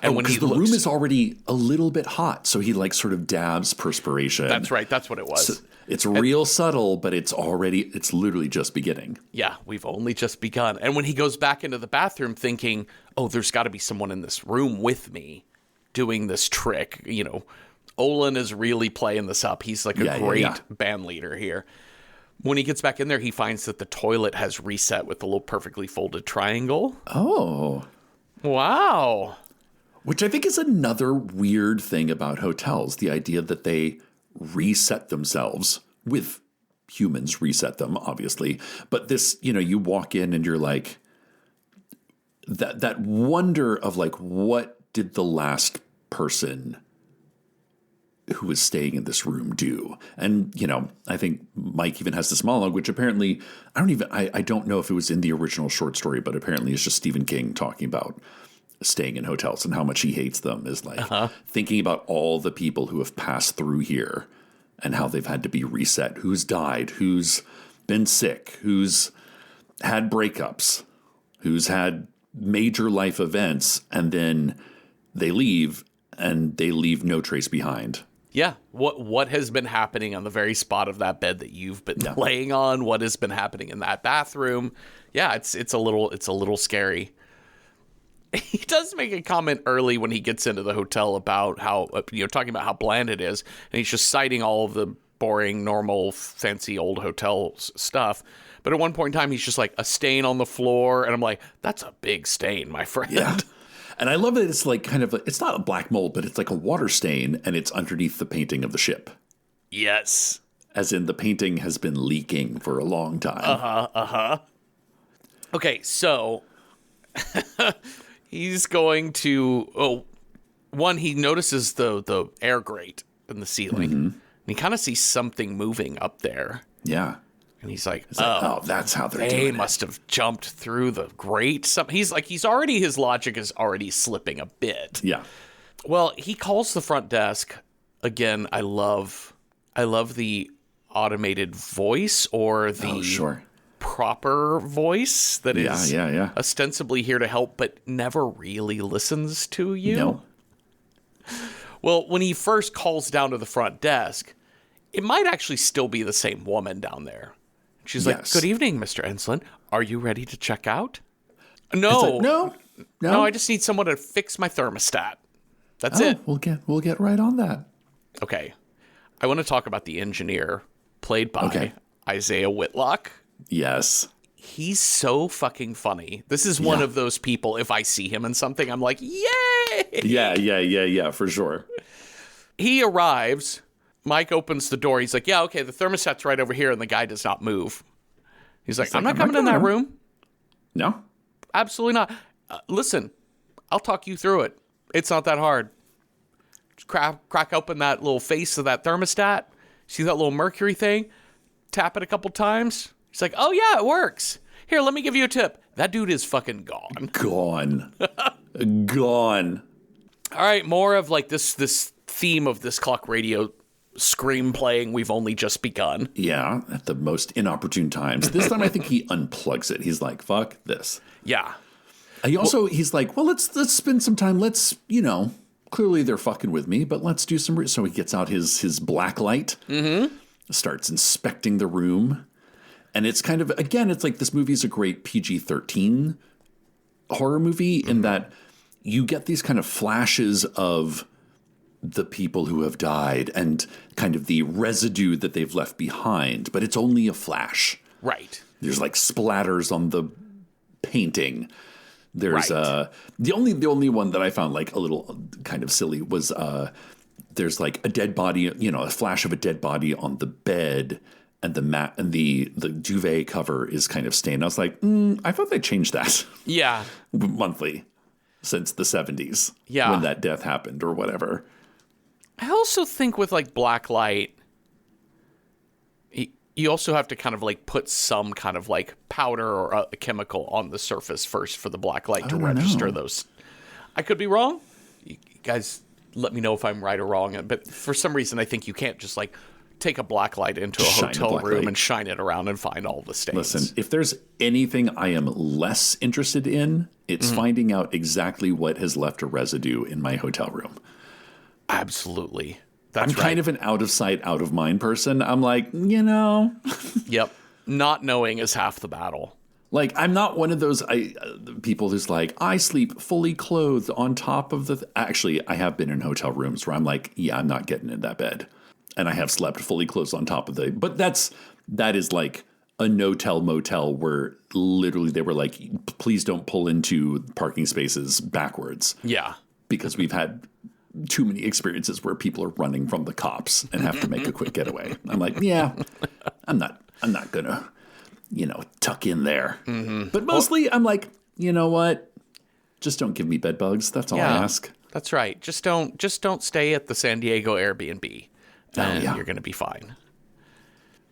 And when the room is already a little bit hot, so he sort of dabs perspiration. That's right. That's what it was. So it's real subtle, but it's literally just beginning. Yeah, we've only just begun. And when he goes back into the bathroom thinking, oh, there's got to be someone in this room with me doing this trick, Olin is really playing this up. He's a great band leader here. When he gets back in there, he finds that the toilet has reset with a little perfectly folded triangle. Oh. Wow. Which I think is another weird thing about hotels, the idea that they reset themselves with humans reset them, obviously. But this, you walk in and you're like, that wonder of what did the last person who was staying in this room do? And, I think Mike even has this monologue, which apparently, I don't know if it was in the original short story, but apparently it's just Stephen King talking about staying in hotels and how much he hates them, is thinking about all the people who have passed through here and how they've had to be reset, who's died, who's been sick, who's had breakups, who's had major life events, and then they leave and they leave no trace behind. Yeah. What has been happening on the very spot of that bed that you've been laying on? What has been happening in that bathroom? Yeah, it's a little scary. He does make a comment early when he gets into the hotel about how, talking about how bland it is, and he's just citing all of the boring, normal, fancy old hotel stuff. But at one point in time, he's just a stain on the floor, and I'm like, that's a big stain, my friend. Yeah. And I love that it's it's not a black mold, but it's a water stain, and it's underneath the painting of the ship. Yes. As in the painting has been leaking for a long time. Okay, so he's going to, he notices the air grate in the ceiling, and he kind of sees something moving up there. Yeah. And he's like, that's how they're doing it. They must have jumped through the grate. His logic is already slipping a bit. Yeah. Well, he calls the front desk. Again, I love the automated voice or the proper voice that is ostensibly here to help, but never really listens to you. No. Well, when he first calls down to the front desk, it might actually still be the same woman down there. She's like, good evening, Mr. Enslin. Are you ready to check out? No. No, I just need someone to fix my thermostat. That's it. We'll get right on that. Okay. I want to talk about the engineer played by Isaiah Whitlock. Yes. He's so fucking funny. This is one of those people, if I see him in something, I'm like, yay! Yeah, for sure. He arrives. Mike opens the door. He's like, yeah, okay, the thermostat's right over here, and the guy does not move. He's like, I'm not coming in that room. No? Absolutely not. Listen, I'll talk you through it. It's not that hard. Just crack open that little face of that thermostat. See that little mercury thing? Tap it a couple times. He's like, oh, yeah, it works. Here, let me give you a tip. That dude is fucking gone. Gone. Gone. All right, more of like this theme of this clock radio scream playing. We've only just begun. Yeah, at the most inopportune times. This time I think he unplugs it. He's like, fuck this. Yeah. He's like, well, let's spend some time. Let's, clearly they're fucking with me, but let's do some. So he gets out his black light, starts inspecting the room. And it's kind of, again, it's like this movie is a great PG-13 horror movie in that you get these kind of flashes of the people who have died and kind of the residue that they've left behind, but it's only a flash. Right. There's like splatters on the painting. There's right. The only one that I found like a little kind of silly was there's like a dead body, a flash of a dead body on the bed, and the mat and the duvet cover is kind of stained. I was like, I thought they changed that. Yeah. Monthly since the 70s. Yeah. When that death happened or whatever. I also think with like black light, you also have to kind of like put some kind of like powder or a chemical on the surface first for the black light to register those. I could be wrong. You guys let me know if I'm right or wrong. But for some reason, I think you can't just like take a black light into a hotel room and shine it around and find all the stains. Listen, if there's anything I am less interested in, it's finding out exactly what has left a residue in my hotel room. Absolutely. I'm kind of an out of sight, out of mind person. I'm like, Yep. Not knowing is half the battle. Like, I'm not one of those people who's like, I sleep fully clothed on top of the... Actually, I have been in hotel rooms where I'm like, yeah, I'm not getting in that bed. And I have slept fully clothed on top of the... But that is like a no-tell motel where literally they were like, please don't pull into parking spaces backwards. Yeah. Because we've had too many experiences where people are running from the cops and have to make a quick getaway. I'm like, yeah, I'm not gonna, tuck in there. But mostly I'm like, you know what? Just don't give me bed bugs. That's all I ask. That's right. Just don't stay at the San Diego Airbnb. And you're going to be fine.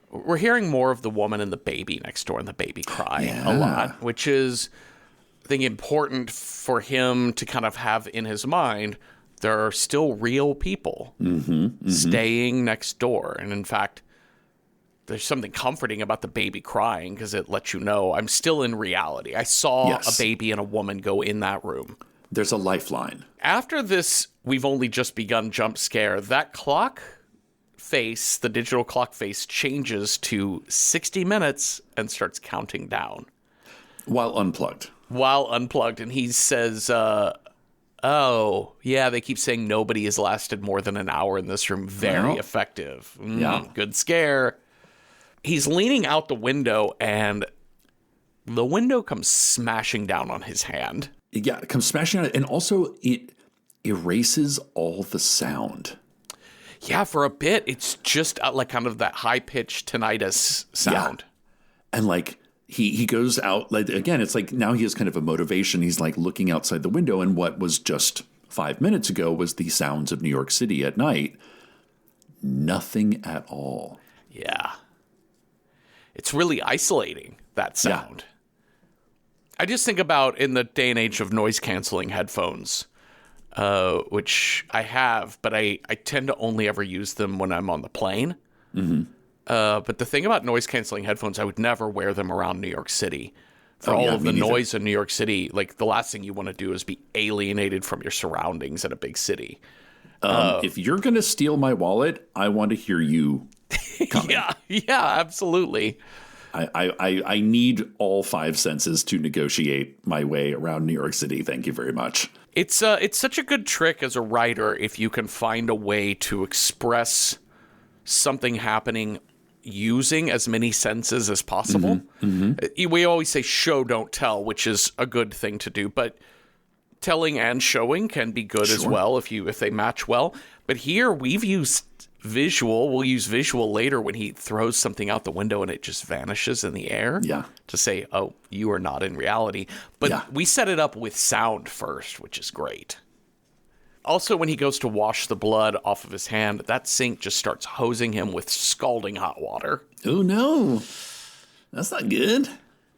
We're hearing more of the woman and the baby next door and the baby crying a lot, which is, I think, important for him to kind of have in his mind. There are still real people staying next door. And in fact, there's something comforting about the baby crying because it lets you know I'm still in reality. I saw a baby and a woman go in that room. There's a lifeline. After this, we've only just begun jump scare. That clock face, the digital clock face, changes to 60 minutes and starts counting down. While unplugged. And he says, oh, yeah, they keep saying nobody has lasted more than an hour in this room. Very effective. Good scare. He's leaning out the window, and the window comes smashing down on his hand. Yeah, it comes smashing out, and also it erases all the sound. Yeah, for a bit, it's just like kind of that high-pitched tinnitus sound. Yeah. And like he goes out, like again, it's like now he has kind of a motivation. He's like looking outside the window, and what was just 5 minutes ago was the sounds of New York City at night. Nothing at all. Yeah. It's really isolating, that sound. Yeah. I just think about in the day and age of noise-canceling headphones, which I have, but I tend to only ever use them when I'm on the plane. But the thing about noise-canceling headphones, I would never wear them around New York City. For all of the noise in New York City, like the last thing you want to do is be alienated from your surroundings in a big city. If you're going to steal my wallet, I want to hear you coming. Yeah, absolutely. I need all five senses to negotiate my way around New York City. Thank you very much. It's such a good trick as a writer if you can find a way to express something happening using as many senses as possible. We always say show, don't tell, which is a good thing to do. But telling and showing can be good as well if they match well. But here we've used visual. We'll use visual later when he throws something out the window and it just vanishes in the air. Yeah. To say, oh, you are not in reality. But we set it up with sound first, which is great. Also, when he goes to wash the blood off of his hand, that sink just starts hosing him with scalding hot water. Oh, no. That's not good.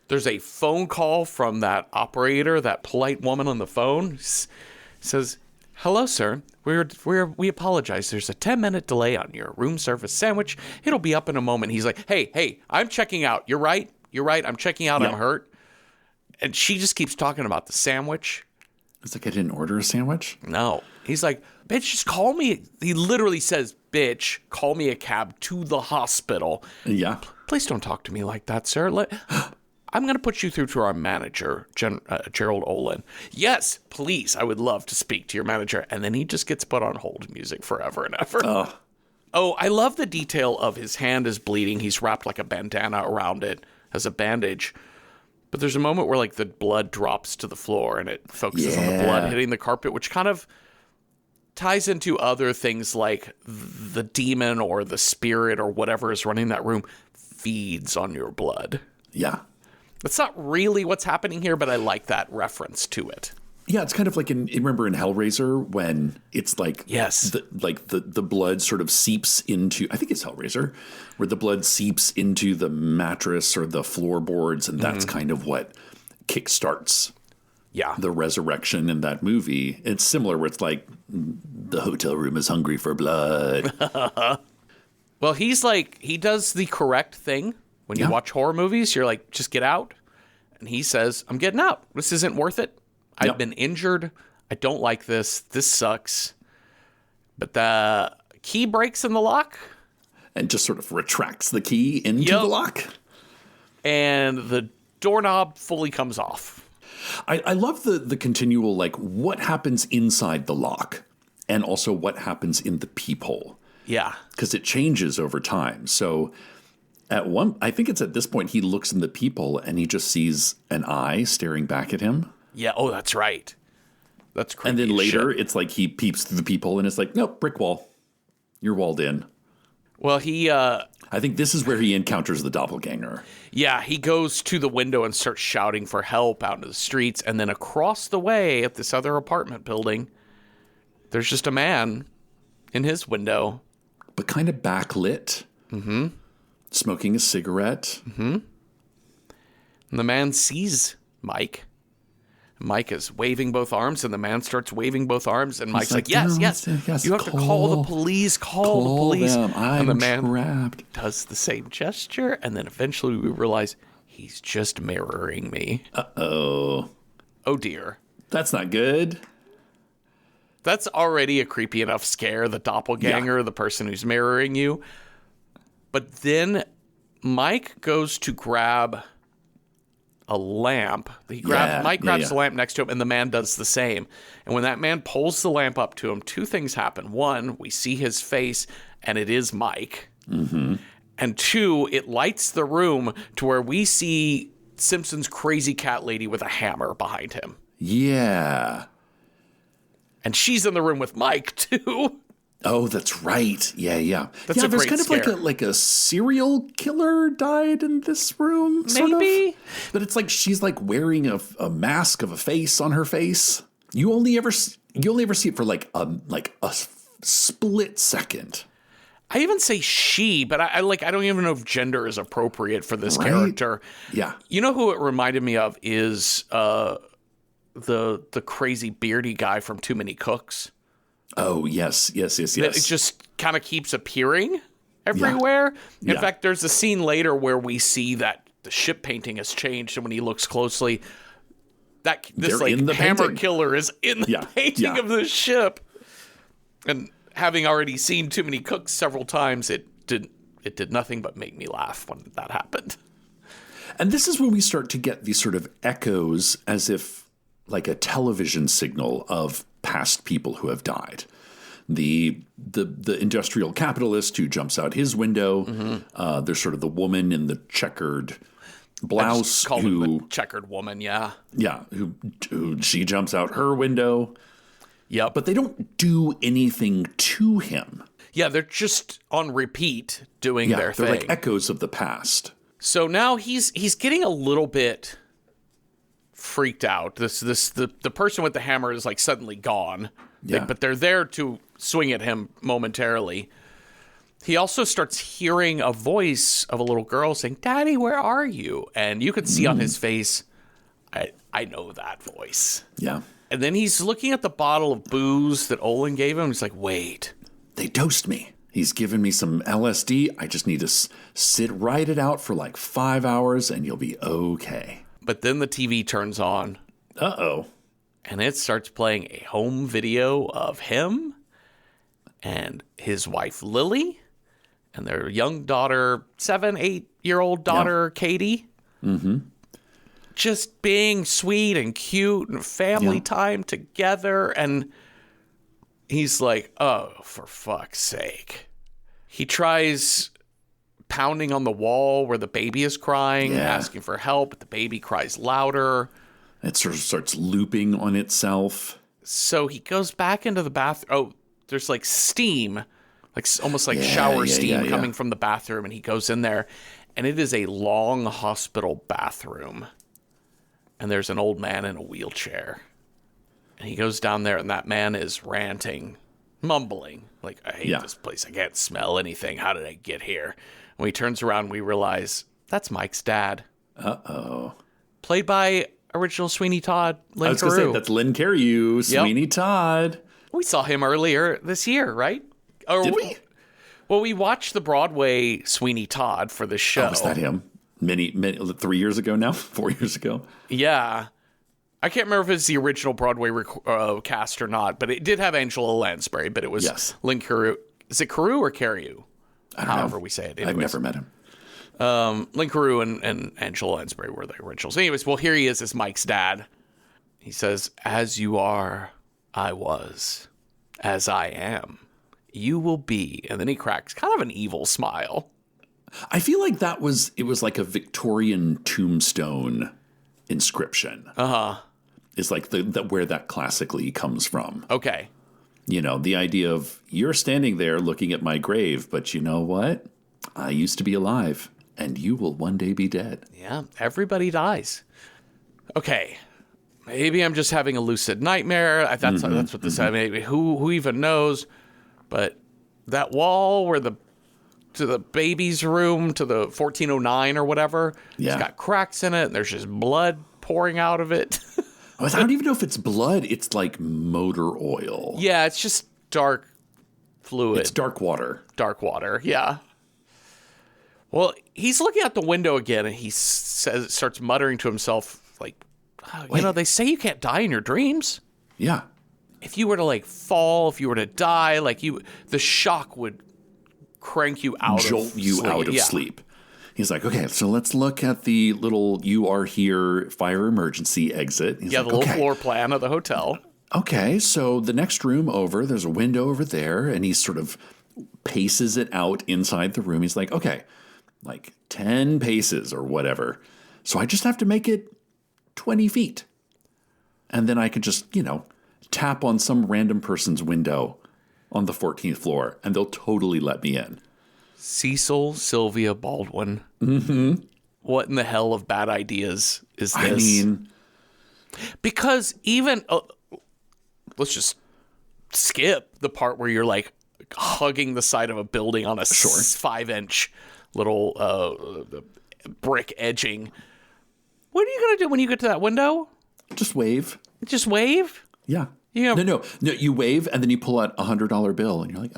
There's a phone call from that operator, that polite woman on the phone. Says, hello, sir. We apologize. There's a 10-minute delay on your room service sandwich. It'll be up in a moment. He's like, hey, I'm checking out. You're right. I'm checking out. Yep. I'm hurt. And she just keeps talking about the sandwich. It's like, I didn't order a sandwich? No. He's like, bitch, just call me. He literally says, bitch, call me a cab to the hospital. Yeah. Please don't talk to me like that, sir. I'm going to put you through to our manager, Gerald Olin. Yes, please. I would love to speak to your manager. And then he just gets put on hold music forever and ever. Oh, I love the detail of his hand is bleeding. He's wrapped like a bandana around it as a bandage. But there's a moment where like the blood drops to the floor and it focuses on the blood hitting the carpet, which kind of ties into other things like the demon or the spirit or whatever is running that room feeds on your blood. Yeah. That's not really what's happening here, but I like that reference to it. Yeah, it's kind of like remember in Hellraiser when it's like the blood sort of seeps into, I think it's Hellraiser, where the blood seeps into the mattress or the floorboards, and that's kind of what kickstarts the resurrection in that movie. It's similar where it's like the hotel room is hungry for blood. Well, he does the correct thing. When you watch horror movies, you're like, just get out. And he says, I'm getting out. This isn't worth it. I've been injured. I don't like this. This sucks. But the key breaks in the lock. And just sort of retracts the key into the lock. And the doorknob fully comes off. I love the continual, like, what happens inside the lock and also what happens in the peephole. Yeah. Because it changes over time. So I think it's at this point he looks in the peephole and he just sees an eye staring back at him. Yeah. Oh, that's right. That's creepy. And then later it's like he peeps through the peephole and it's like, nope, brick wall. You're walled in. Well, I think this is where he encounters the doppelganger. Yeah, he goes to the window and starts shouting for help out into the streets. And then across the way at this other apartment building, there's just a man in his window. But kind of backlit. Mm-hmm. Smoking a cigarette. Mm-hmm. And the man sees Mike. Mike is waving both arms, and the man starts waving both arms, and Mike's like, yes, you have to call the police, call the police. Them. And the man trapped. does the same gesture, and then eventually we realize he's just mirroring me. Uh-oh. Oh, dear. That's not good. That's already a creepy enough scare, the doppelganger, the person who's mirroring you. But then Mike goes to grab a lamp. Mike grabs the lamp next to him, and the man does the same. And when that man pulls the lamp up to him, two things happen. One, we see his face, and it is Mike. Mm-hmm. And two, it lights the room to where we see Simpson's crazy cat lady with a hammer behind him. Yeah. And she's in the room with Mike, too. Oh, that's right. Yeah. That's a there's great kind scare. of like a serial killer died in this room, Maybe. But it's like she's like wearing a mask of a face on her face. You only ever see it for like a split second. I even say she, but I don't even know if gender is appropriate for this character. Yeah. You know who it reminded me of is the crazy beardy guy from Too Many Cooks. Oh, yes. It just kind of keeps appearing everywhere. In fact, there's a scene later where we see that the ship painting has changed, and when he looks closely, this hammer killer is in the painting of the ship. And having already seen Too Many Cooks several times, it did nothing but make me laugh when that happened. And this is when we start to get these sort of echoes as if like a television signal of past people who have died. The industrial capitalist who jumps out his window. Mm-hmm. There's sort of the woman in the checkered blouse. Call him the checkered woman, yeah. Yeah, who she jumps out her window. Yep. But they don't do anything to him. Yeah, they're just on repeat doing their thing. They're like echoes of the past. So now he's getting a little bit freaked out. The person with the hammer is like suddenly gone. Yeah. But they're there to swing at him momentarily. He also starts hearing a voice of a little girl saying, "Daddy, where are you?" And you can see on his face, I know that voice. Yeah. And then he's looking at the bottle of booze that Olin gave him. He's like, wait. They dosed me. He's given me some LSD. I just need to ride it out for like 5 hours and you'll be okay. But then the TV turns on. Uh-oh. And it starts playing a home video of him and his wife, Lily, and their young daughter, 7-8-year-old daughter, Katie. Mm-hmm. Just being sweet and cute and family time together. And he's like, oh, for fuck's sake. He tries pounding on the wall where the baby is crying, asking for help, but the baby cries louder. It sort of starts looping on itself. So he goes back into the bathroom. Oh, there's like steam, like almost like shower steam coming from the bathroom. And he goes in there, and it is a long hospital bathroom. And there's an old man in a wheelchair. And he goes down there, and that man is ranting, mumbling, like, I hate this place. I can't smell anything. How did I get here? When he turns around, we realize that's Mike's dad. Uh-oh. Played by original Sweeney Todd, Lynn I was going to say, that's Lynn Carew, Sweeney Todd. We saw him earlier this year, right? Or Did we? Well, we watched the Broadway Sweeney Todd for the show. Oh, was that him? Many 3 years ago now? 4 years ago? Yeah. I can't remember if it's the original Broadway cast or not, but it did have Angela Lansbury, but it was Lynn Carew. Is it Carew or Carew? However we say it. Anyways. I've never met him. Lynn Carew and Angela Lansbury were the originals. Anyways, well, here he is as Mike's dad. He says, "As you are, I was. As I am, you will be." And then he cracks kind of an evil smile. I feel like it was like a Victorian tombstone inscription. Uh-huh. It's like where that classically comes from. Okay. You know, the idea of you're standing there looking at my grave, but you know what? I used to be alive, and you will one day be dead. Yeah, everybody dies. Okay. Maybe I'm just having a lucid nightmare. That's what this is. Maybe who even knows? But that wall where to the baby's room, to the 1409 or whatever, it's got cracks in it, and there's just blood pouring out of it. I don't even know if it's blood. It's like motor oil. Yeah, it's just dark fluid. It's dark water. Dark water, yeah. Well, he's looking out the window again, and he starts muttering to himself, like, you know, they say you can't die in your dreams. Yeah. If you were to, like, fall, if you were to die, like, the shock would crank you out Jolt you out of sleep. He's like, okay, so let's look at the little "you are here" fire emergency exit. He's the little floor plan of the hotel. Okay, so the next room over, there's a window over there, and he sort of paces it out inside the room. He's like, okay, like 10 paces or whatever. So I just have to make it 20 feet. And then I can just, tap on some random person's window on the 14th floor, and they'll totally let me in. Cecil Sylvia Baldwin. Mm-hmm. What in the hell of bad ideas is this? I mean, because even let's just skip the part where you're like hugging the side of a building on a 5-inch little brick edging. What are you gonna do when you get to that window? Just wave. Just wave? Yeah. No. You wave and then you pull out $100 bill and you're like,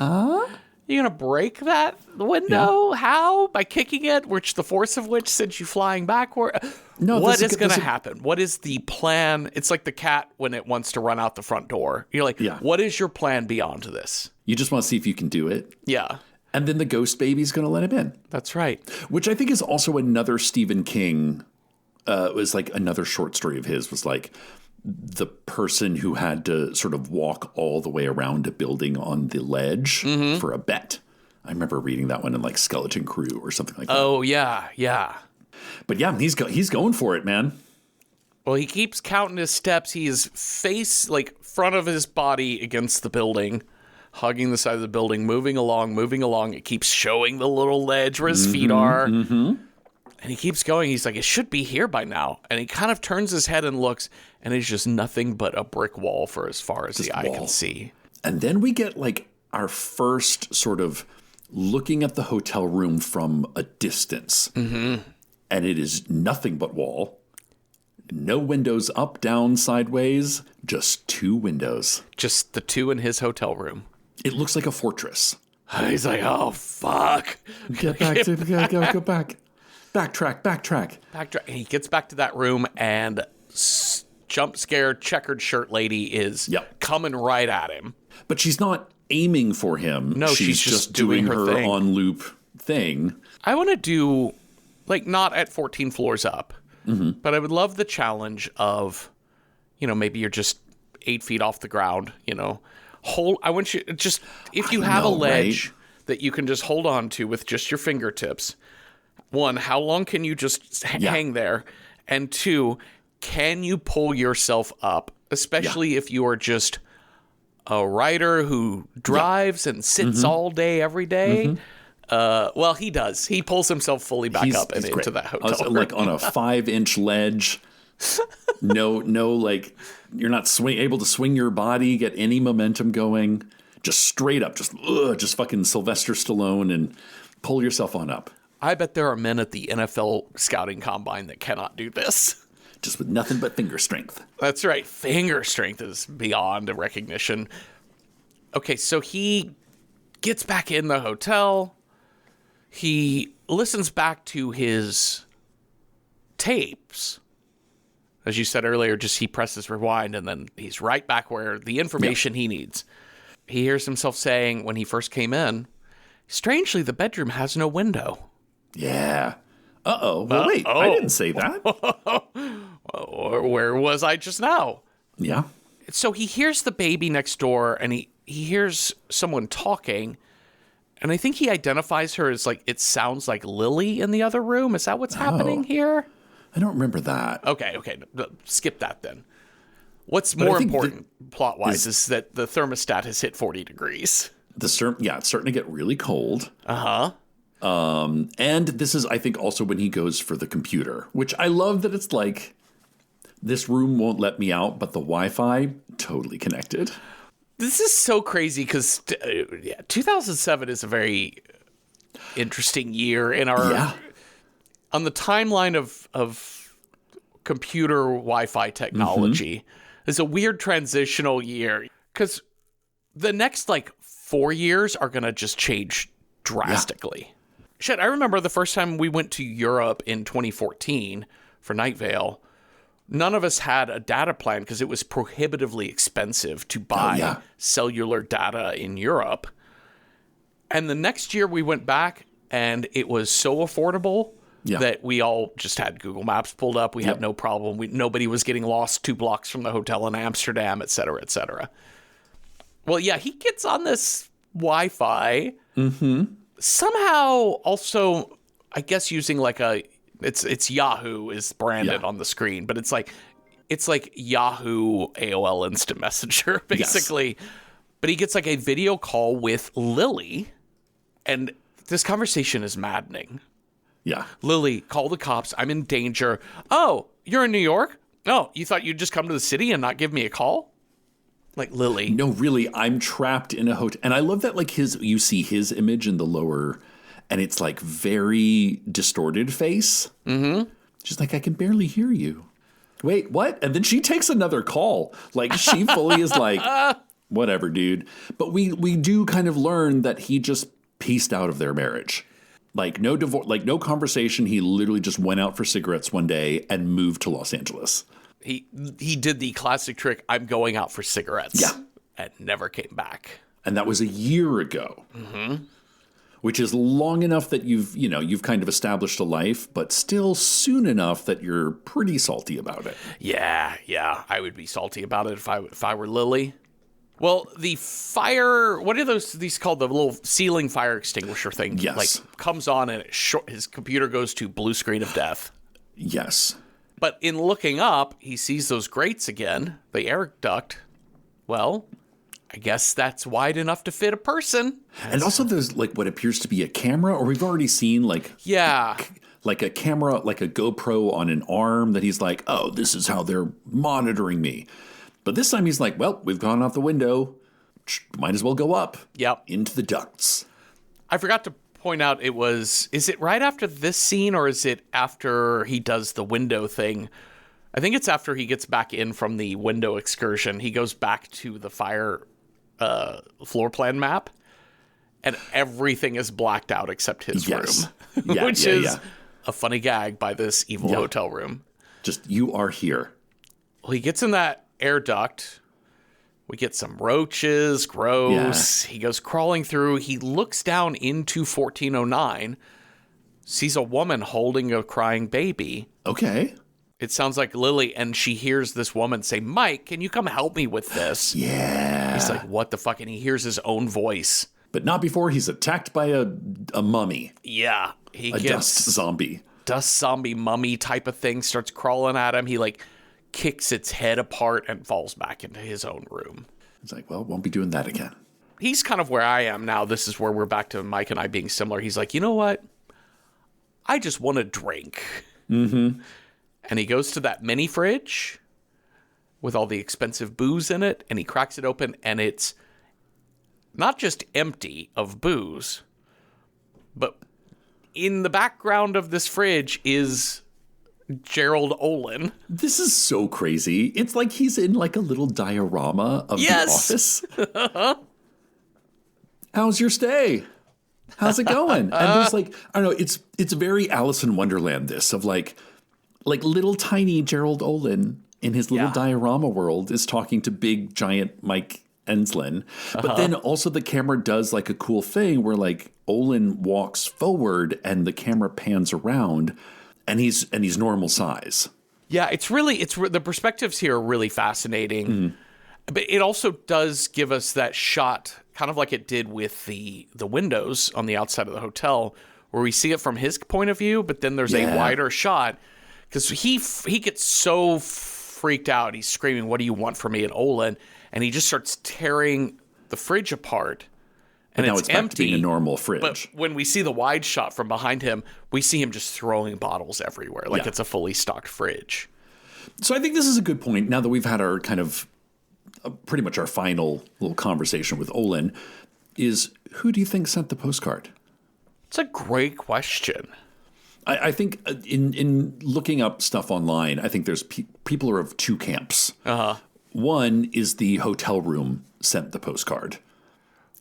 You're going to break that window? Yeah. How? By kicking it, the force of which sends you flying backward? No. What is going to happen? What is the plan? It's like the cat when it wants to run out the front door. You're like, what is your plan beyond this? You just want to see if you can do it. Yeah. And then the ghost baby's going to let him in. That's right. Which I think is also another Stephen King, was like another short story of his, was like the person who had to sort of walk all the way around a building on the ledge for a bet. I remember reading that one in like Skeleton Crew or something like that. Oh, yeah. But yeah, he's going for it, man. Well, he keeps counting his steps. He is front of his body against the building, hugging the side of the building, moving along. It keeps showing the little ledge where his feet are. Mm-hmm. And he keeps going. He's like, it should be here by now. And he kind of turns his head and looks, and it's just nothing but a brick wall for as far as the eye can see. And then we get like our first sort of looking at the hotel room from a distance. Mm-hmm. And it is nothing but wall. No windows up, down, sideways, just 2 windows. Just the 2 in his hotel room. It looks like a fortress. He's like, oh, fuck. Get back. Go back. Backtrack. He gets back to that room, and jump scare checkered shirt lady is coming right at him. But she's not aiming for him. No, she's just doing her thing. On loop thing. I want to do, not at 14 floors up. Mm-hmm. But I would love the challenge of, maybe you're just 8 feet off the ground, I want you just, if you have a ledge that you can just hold on to with just your fingertips, 1, how long can you just hang there? And 2, can you pull yourself up, especially if you are just a writer who drives and sits all day, every day? Mm-hmm. Well, he does. He pulls himself fully back up and into that hotel room. Like on a 5-inch ledge. No, you're not able to swing your body, get any momentum going. Just straight up, just fucking Sylvester Stallone and pull yourself on up. I bet there are men at the NFL scouting combine that cannot do this. Just with nothing but finger strength. That's right. Finger strength is beyond a recognition. Okay, so he gets back in the hotel. He listens back to his tapes. As you said earlier, he presses rewind, and then he's right back where the information he needs. He hears himself saying when he first came in, strangely, the bedroom has no window. Yeah. Uh-oh. Well, wait, I didn't say that. Where was I just now? Yeah. So he hears the baby next door, and he hears someone talking. And I think he identifies her as it sounds like Lily in the other room. Is that what's happening here? I don't remember that. Okay. Skip that then. What's more important plot-wise is that the thermostat has hit 40 degrees. It's starting to get really cold. Uh-huh. And this is, I think, also when he goes for the computer, which I love that it's this room won't let me out, but the Wi-Fi, totally connected. This is so crazy because 2007 is a very interesting year in our on the timeline of computer Wi-Fi technology. Mm-hmm. It's a weird transitional year because the next 4 years are going to just change drastically. Yeah. Shit, I remember the first time we went to Europe in 2014 for Night Vale. None of us had a data plan because it was prohibitively expensive to buy cellular data in Europe. And the next year we went back and it was so affordable that we all just had Google Maps pulled up. We had no problem. Nobody was getting lost 2 blocks from the hotel in Amsterdam, et cetera, et cetera. Well, yeah, he gets on this Wi-Fi. Mm-hmm. Somehow also, I guess using it's Yahoo is branded on the screen, but it's like Yahoo AOL Instant Messenger, basically. Yes. But he gets a video call with Lily, and this conversation is maddening. Yeah. Lily, call the cops. I'm in danger. Oh, you're in New York? Oh, you thought you'd just come to the city and not give me a call? Lily. No, really, I'm trapped in a hotel. And I love that, you see his image in the lower, and it's very distorted face. Mm-hmm. She's like, I can barely hear you. Wait, what? And then she takes another call. She fully is whatever, dude. But we do kind of learn that he just pieced out of their marriage. No divorce, no conversation. He literally just went out for cigarettes one day and moved to Los Angeles. He did the classic trick, I'm going out for cigarettes. Yeah. And never came back. And that was a year ago. Mm-hmm. Which is long enough that you've kind of established a life, but still soon enough that you're pretty salty about it. Yeah. I would be salty about it if I were Lily. Well, the fire, what are these called? The little ceiling fire extinguisher thing. Yes. Like, comes on and his computer goes to blue screen of death. Yes. But in looking up, he sees those grates again, the air duct. Well, I guess that's wide enough to fit a person. And also there's like what appears to be a camera, or we've already seen like a camera, like a GoPro on an arm that he's like, oh, this is how they're monitoring me. But this time he's like, well, we've gone out the window. Might as well go up. Yep. Into the ducts. I forgot to point out is it right after this scene or is it after he does the window thing? I think it's after he gets back in from the window excursion. He goes back to the fire floor plan map and everything is blacked out except his room, which is a funny gag by this evil hotel room. Just, you are here. Well, he gets in that air duct. We get some roaches, gross. Yeah. He goes crawling through. He looks down into 1409, sees a woman holding a crying baby. Okay. It sounds like Lily, and she hears this woman say, Mike, can you come help me with this? Yeah. He's like, what the fuck? And he hears his own voice. But not before he's attacked by a mummy. Yeah. A dust zombie. Dust zombie mummy type of thing starts crawling at him. He like kicks its head apart and falls back into his own room. It's like, well, won't be doing that again. He's kind of where I am now. This is where we're back to Mike and I being similar. He's like, you know what? I just want a drink. Mm-hmm. And he goes to that mini fridge with all the expensive booze in it, and he cracks it open, and it's not just empty of booze, but in the background of this fridge is Gerald Olin. This is so crazy. It's like he's in like a little diorama of the office. How's your stay? How's it going? And there's like, I don't know, it's very Alice in Wonderland, this of like little tiny Gerald Olin in his little diorama world is talking to big giant Mike Enslin. But then also the camera does like a cool thing where like Olin walks forward and the camera pans around. And he's normal size. Yeah, the perspectives here are really fascinating. Mm. But it also does give us that shot, kind of like it did with the windows on the outside of the hotel, where we see it from his point of view, but then there's a wider shot. Because he gets so freaked out. He's screaming, "What do you want from me?" And Olin, and he just starts tearing the fridge apart. And now it's empty. Back to being a normal fridge. But when we see the wide shot from behind him, we see him just throwing bottles everywhere, like it's a fully stocked fridge. So I think this is a good point. Now that we've had our kind of pretty much our final little conversation with Olin, is who do you think sent the postcard? It's a great question. I think in looking up stuff online, I think there's people are of two camps. One is the hotel room sent the postcard.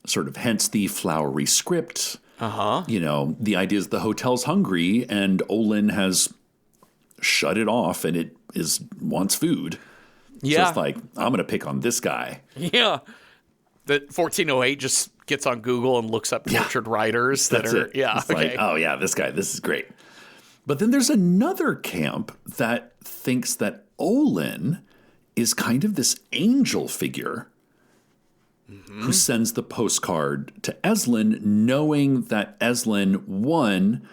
Sort of hence the flowery script. You know, the idea is the hotel's hungry and Olin has shut it off and it wants food. Yeah. So it's like, I'm going to pick on this guy. Yeah. That 1408 just gets on Google and looks up tortured writers that That's are, it. It's like, oh yeah, this guy, this is great. But then there's another camp that thinks that Olin is kind of this angel figure who sends the postcard to Eslin, knowing that Eslin, one,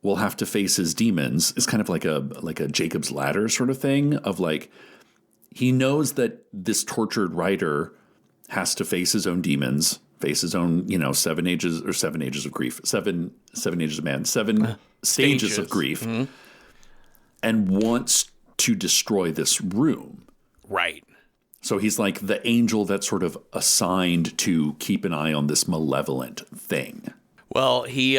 will have to face his demons. It's kind of like a Jacob's Ladder sort of thing of like, he knows that this tortured writer has to face his own demons, face his own, 7 ages of grief, seven ages of man, 7 stages of grief, and wants to destroy this room. Right. So he's like the angel that's sort of assigned to keep an eye on this malevolent thing. Well, he's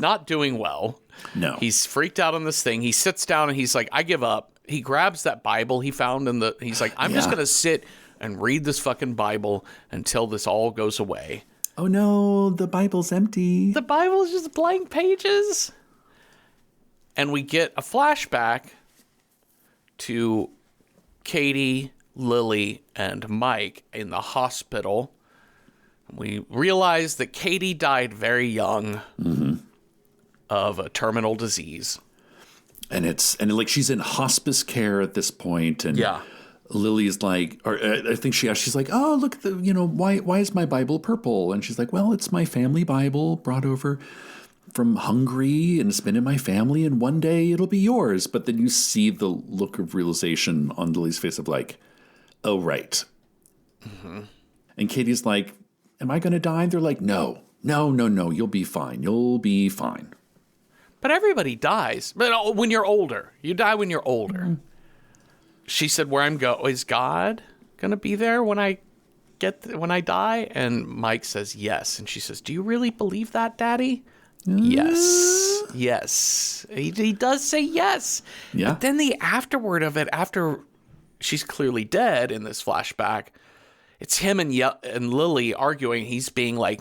not doing well. No. He's freaked out on this thing. He sits down and he's like, I give up. He grabs that Bible he found he's like, I'm just going to sit and read this fucking Bible until this all goes away. Oh no, the Bible's empty. The Bible's just blank pages. And we get a flashback to Katie, Lily, and Mike in the hospital. We realize that Katie died very young of a terminal disease. And like she's in hospice care at this point. And Lily's like, or I think she asked, she's like, oh, look, why is my Bible purple? And she's like, well, it's my family Bible brought over from Hungary, and it's been in my family, and one day it'll be yours. But then you see the look of realization on Lily's face of like, oh, right. Mm-hmm. And Katie's like, am I going to die? And they're like, no, you'll be fine. You'll be fine. But everybody dies. But when you're older, you die when you're older. Mm-hmm. She said, where I'm going, is God going to be there when I die? And Mike says, yes. And she says, do you really believe that, Daddy? Yes. He does say yes. Yeah. But then the afterword of it, after she's clearly dead in this flashback, it's him and Lily arguing. He's being like,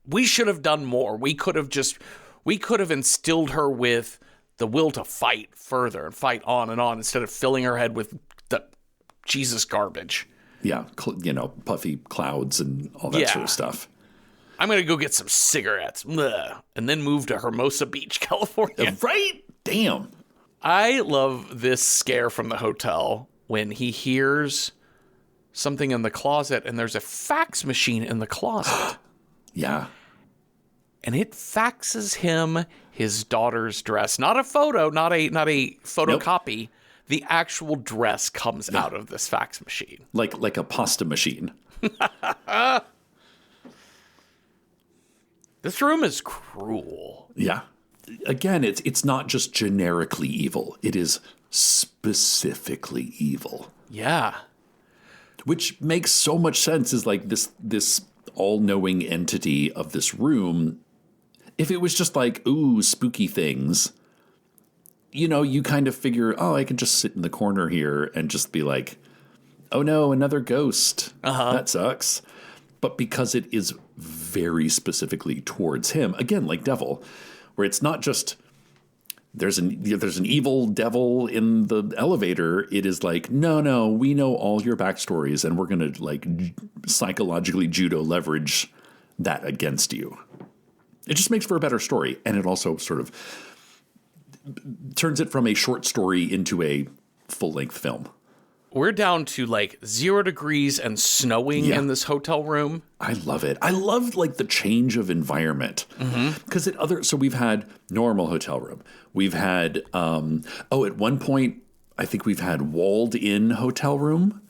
we should have done more. We could have instilled her with the will to fight further and fight on and on instead of filling her head with the Jesus garbage. Yeah. Puffy clouds and all that sort of stuff. I'm going to go get some cigarettes and then move to Hermosa Beach, California. Right? Damn. I love this scare from the hotel when he hears something in the closet and there's a fax machine in the closet. Yeah. And it faxes him his daughter's dress. Not a photo, not a photocopy. Nope. The actual dress comes out of this fax machine. Like a pasta machine. This room is cruel. Yeah. Again, it's not just generically evil. It is specifically evil. Yeah. Which makes so much sense is like this all-knowing entity of this room. If it was just like, ooh, spooky things, you kind of figure, oh, I can just sit in the corner here and just be like, oh no, another ghost. Uh-huh. That sucks. But because it is very specifically towards him, again, like Devil, where it's not just there's an evil devil in the elevator. It is like, no, we know all your backstories, and we're going to like psychologically judo leverage that against you. It just makes for a better story, and it also sort of turns it from a short story into a full-length film. We're down to like 0 degrees and snowing in this hotel room. I love it. I love like the change of environment. Because so we've had normal hotel room. We've had, at one point, I think we've had walled in hotel room,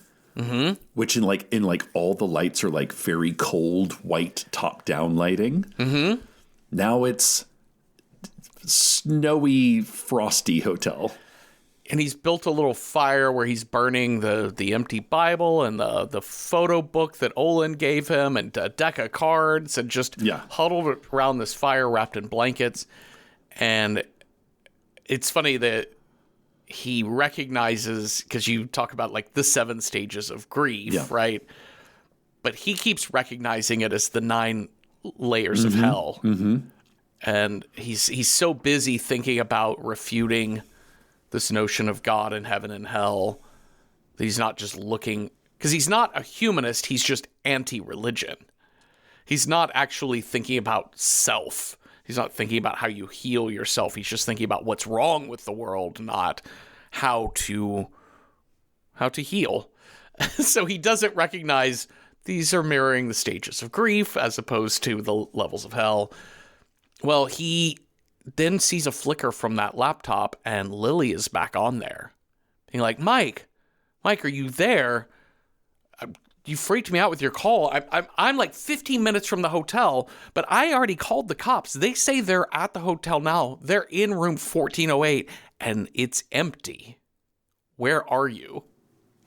which in like all the lights are like very cold, white top down lighting. Now it's snowy, frosty hotel. And he's built a little fire where he's burning the empty Bible and the photo book that Olin gave him and a deck of cards and just huddled around this fire wrapped in blankets. And it's funny that he recognizes, because you talk about like the 7 stages of grief, right? But he keeps recognizing it as the 9 layers of hell. And he's so busy thinking about refuting this notion of God and heaven and hell that he's not just looking, because he's not a humanist, he's just anti-religion. He's not actually thinking about self. He's not thinking about how you heal yourself. He's just thinking about what's wrong with the world, not how to heal. So he doesn't recognize these are mirroring the stages of grief as opposed to the levels of hell. Well, he then sees a flicker from that laptop, and Lily is back on there. And you're like, Mike, are you there? You freaked me out with your call. I'm like 15 minutes from the hotel, but I already called the cops. They say they're at the hotel now. They're in room 1408, and it's empty. Where are you?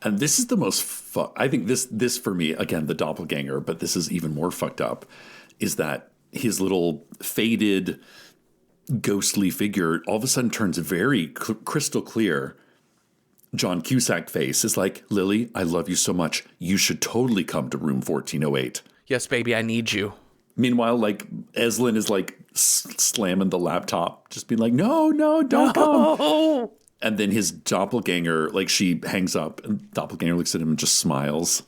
And this is the most I think this for me, again, the doppelganger, but this is even more fucked up, is that his little faded ghostly figure all of a sudden turns very crystal clear. John Cusack face is like, Lily, I love you so much. You should totally come to room 1408. Yes, baby, I need you. Meanwhile, like, Eslin is like slamming the laptop, just being like, no, don't come. And then his doppelganger, like, she hangs up and doppelganger looks at him and just smiles.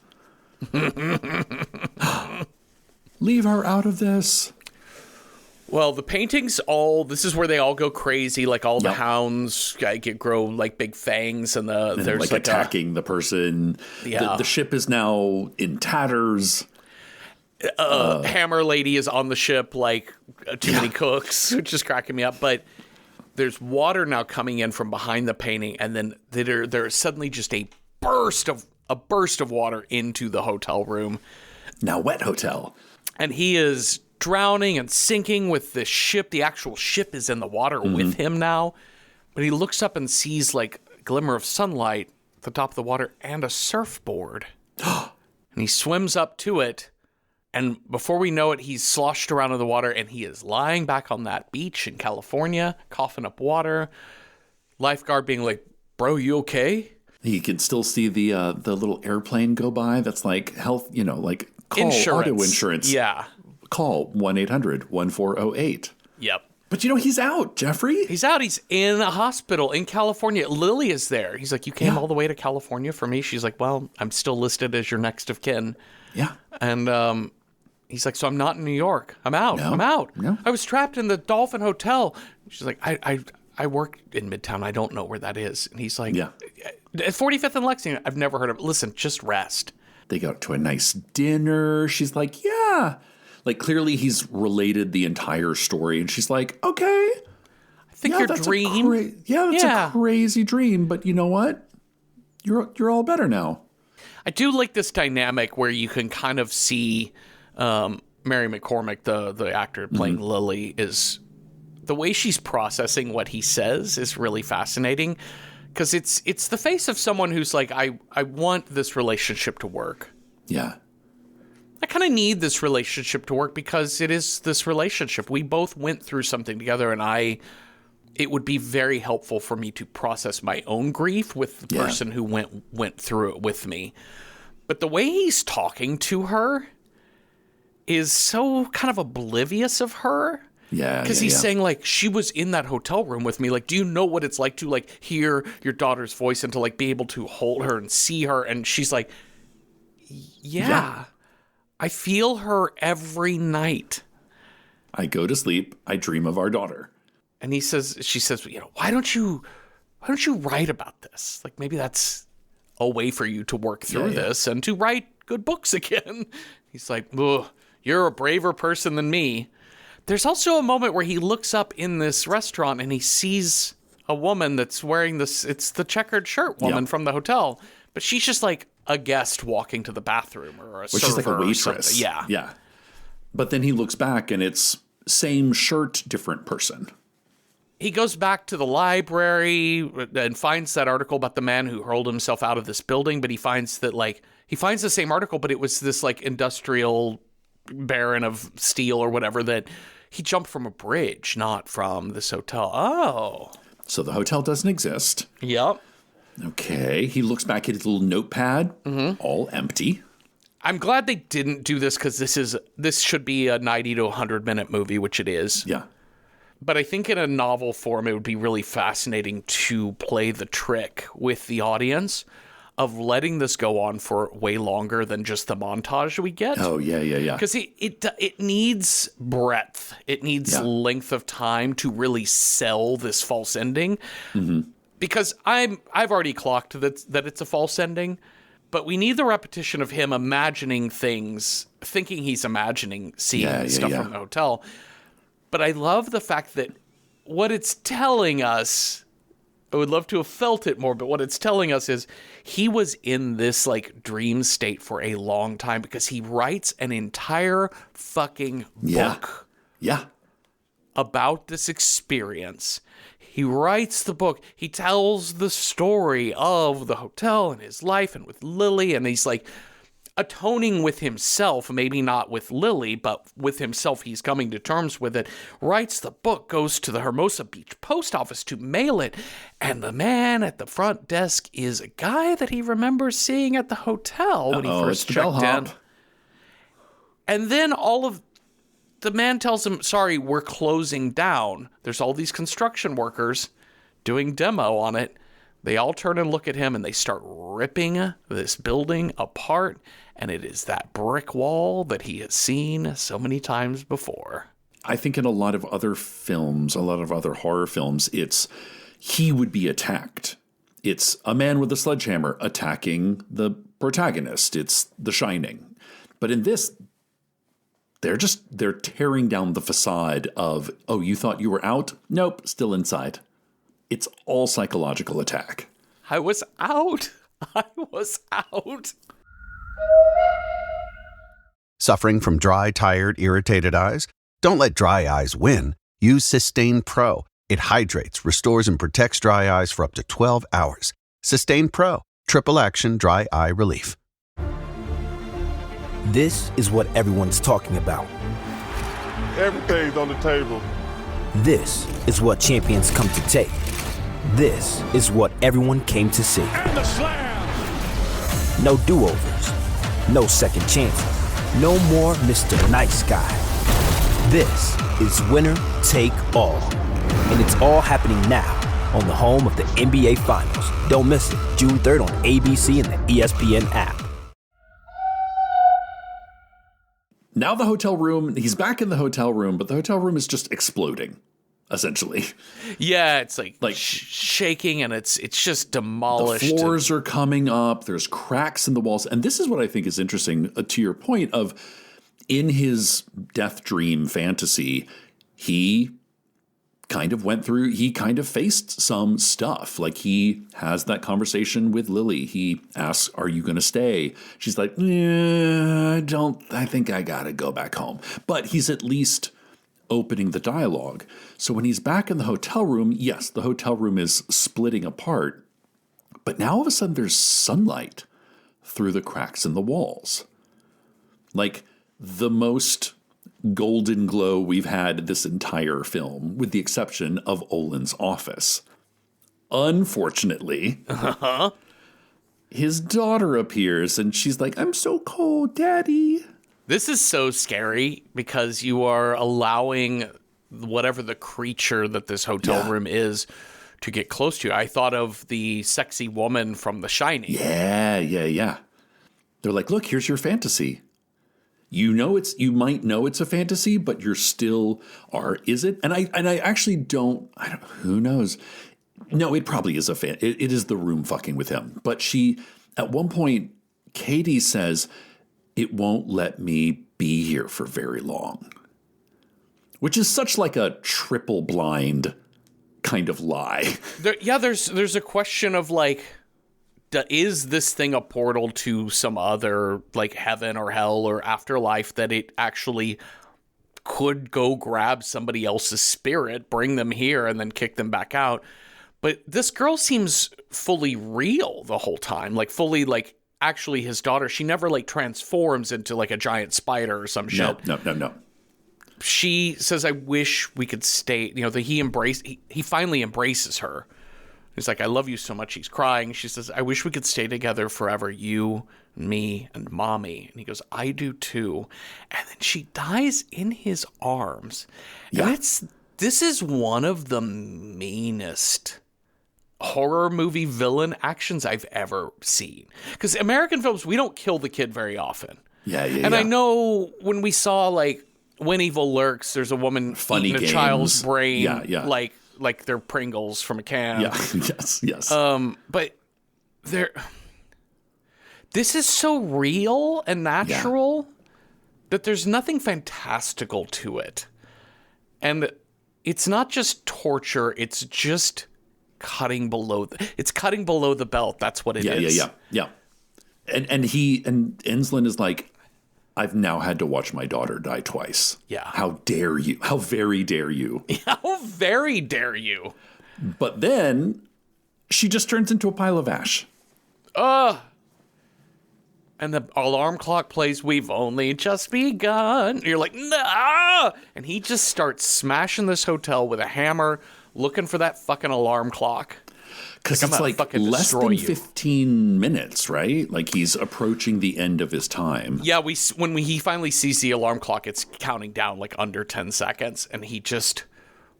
Leave her out of this. Well, the paintings this is where they all go crazy. Like all the hounds grow like big fangs and there's like attacking the person. Yeah. The ship is now in tatters. Hammer lady is on the ship like too many cooks, which is cracking me up. But there's water now coming in from behind the painting. And then there's suddenly just a burst of water into the hotel room. Now wet hotel. And he is drowning and sinking with the ship. The actual ship is in the water with him now. But he looks up and sees like a glimmer of sunlight at the top of the water and a surfboard. And he swims up to it. And before we know it, he's sloshed around in the water and he is lying back on that beach in California, coughing up water. Lifeguard being like, bro, you okay? You can still see the little airplane go by. That's like health, like call Insurance. auto insurance. Yeah. Call 1-800-1408. Yep. But he's out, Jeffrey. He's out. He's in a hospital in California. Lily is there. He's like, you came all the way to California for me? She's like, well, I'm still listed as your next of kin. Yeah. And he's like, so I'm not in New York. I'm out. No. I'm out. No. I was trapped in the Dolphin Hotel. She's like, I work in Midtown. I don't know where that is. And he's like, Yeah. At 45th and Lexington. I've never heard of it. Listen, just rest. They go to a nice dinner. She's like, yeah. Like, clearly he's related the entire story. And she's like, okay. I think your dream. That's a crazy dream. But you know what? You're all better now. I do like this dynamic where you can kind of see Mary McCormick, the actor playing Lily, is the way she's processing what he says is really fascinating. Because it's the face of someone who's like, I want this relationship to work. Yeah. I kind of need this relationship to work because it is this relationship. We both went through something together, and it would be very helpful for me to process my own grief with the person who went through it with me. But the way he's talking to her is so kind of oblivious of her. Yeah. Because he's saying, like, she was in that hotel room with me. Like, do you know what it's like to, like, hear your daughter's voice and to, like, be able to hold her and see her? And she's like, yeah. I feel her every night. I go to sleep. I dream of our daughter. And she says, why don't you write about this? Like, maybe that's a way for you to work through this and to write good books again. He's like, you're a braver person than me. There's also a moment where he looks up in this restaurant and he sees a woman that's wearing it's the checkered shirt woman from the hotel, but she's just like a guest walking to the bathroom or a server. She's like a waitress. Or something. Yeah. Yeah. But then he looks back and it's same shirt, different person. He goes back to the library and finds that article about the man who hurled himself out of this building, but he finds the same article, but it was this like industrial baron of steel or whatever that he jumped from a bridge, not from this hotel. Oh. So the hotel doesn't exist. Yep. Okay. He looks back at his little notepad, all empty. I'm glad they didn't do this because this should be a 90 to 100 minute movie, which it is. Yeah. But I think in a novel form, it would be really fascinating to play the trick with the audience of letting this go on for way longer than just the montage we get. Oh, yeah. Because it needs breadth. It needs length of time to really sell this false ending. Mm-hmm. Because I've already clocked that it's a false ending, but we need the repetition of him imagining things, thinking he's imagining seeing stuff from the hotel. But I love the fact that what it's telling us, I would love to have felt it more, but what it's telling us is he was in this like dream state for a long time because he writes an entire fucking book about this experience. He writes the book. He tells the story of the hotel and his life and with Lily, and he's like atoning with himself, maybe not with Lily, but with himself. He's coming to terms with it, writes the book, goes to the Hermosa Beach post office to mail it, and the man at the front desk is a guy that he remembers seeing at the hotel when he first checked in. And then the man tells him, sorry, we're closing down. There's all these construction workers doing demo on it. They all turn and look at him and they start ripping this building apart. And it is that brick wall that he has seen so many times before. I think in a lot of other films, a lot of other horror films, it's he would be attacked. It's a man with a sledgehammer attacking the protagonist. It's The Shining. But in this, they're tearing down the facade of, oh, you thought you were out? Nope, still inside. It's all psychological attack. I was out. I was out. Suffering from dry, tired, irritated eyes? Don't let dry eyes win. Use Systane Pro. It hydrates, restores, and protects dry eyes for up to 12 hours. Systane Pro. Triple action dry eye relief. This is what everyone's talking about. Everything's on the table. This is what champions come to take. This is what everyone came to see. And the slam! No do-overs. No second chances. No more Mr. Nice Guy. This is winner take all. And it's all happening now on the home of the NBA Finals. Don't miss it. June 3rd on ABC and the ESPN app. Now the hotel room, he's back in the hotel room, but the hotel room is just exploding, essentially. Yeah, it's like shaking and it's just demolished. The floors are coming up. There's cracks in the walls. And this is what I think is interesting to your point of in his death dream fantasy, he kind of faced some stuff. Like he has that conversation with Lily. He asks, are you going to stay? She's like, I think I got to go back home. But he's at least opening the dialogue. So when he's back in the hotel room, yes, the hotel room is splitting apart. But now all of a sudden there's sunlight through the cracks in the walls. Like the most golden glow we've had this entire film, with the exception of Olin's office. Unfortunately, his daughter appears and she's like, I'm so cold, Daddy. This is so scary because you are allowing whatever the creature that this hotel room is to get close to you. I thought of the sexy woman from The Shining. Yeah. They're like, look, here's your fantasy. You might know it's a fantasy, but you're still is it? And I actually don't, who knows? No, it probably is it is the room fucking with him. But at one point, Katie says, it won't let me be here for very long. Which is such like a triple blind kind of lie. There's a question of like, is this thing a portal to some other like heaven or hell or afterlife that it actually could go grab somebody else's spirit, bring them here, and then kick them back out? But this girl seems fully real the whole time, like fully like actually his daughter. She never like transforms into like a giant spider or some shit. No. She says, I wish we could stay, that he finally embraces her. He's like, I love you so much. He's crying. She says, I wish we could stay together forever, you, me, and Mommy. And he goes, I do too. And then she dies in his arms. Yeah. And this is one of the meanest horror movie villain actions I've ever seen. Because American films, we don't kill the kid very often. Yeah. And I know when we saw, like, When Evil Lurks, there's a woman eating a child's brain. Yeah. Like they're Pringles from a can. Yeah, yes. But this is so real and natural that there's nothing fantastical to it. And it's not just torture, it's just cutting below the belt. That's what it is. Yeah. And Enslin is like, I've now had to watch my daughter die twice. Yeah. How dare you? How very dare you? How very dare you? But then she just turns into a pile of ash. And the alarm clock plays, we've only just begun. You're like, nah! And he just starts smashing this hotel with a hammer, looking for that fucking alarm clock. Because it's like less than 15 minutes, right? Like he's approaching the end of his time. Yeah, when he finally sees the alarm clock, it's counting down like under 10 seconds. And he just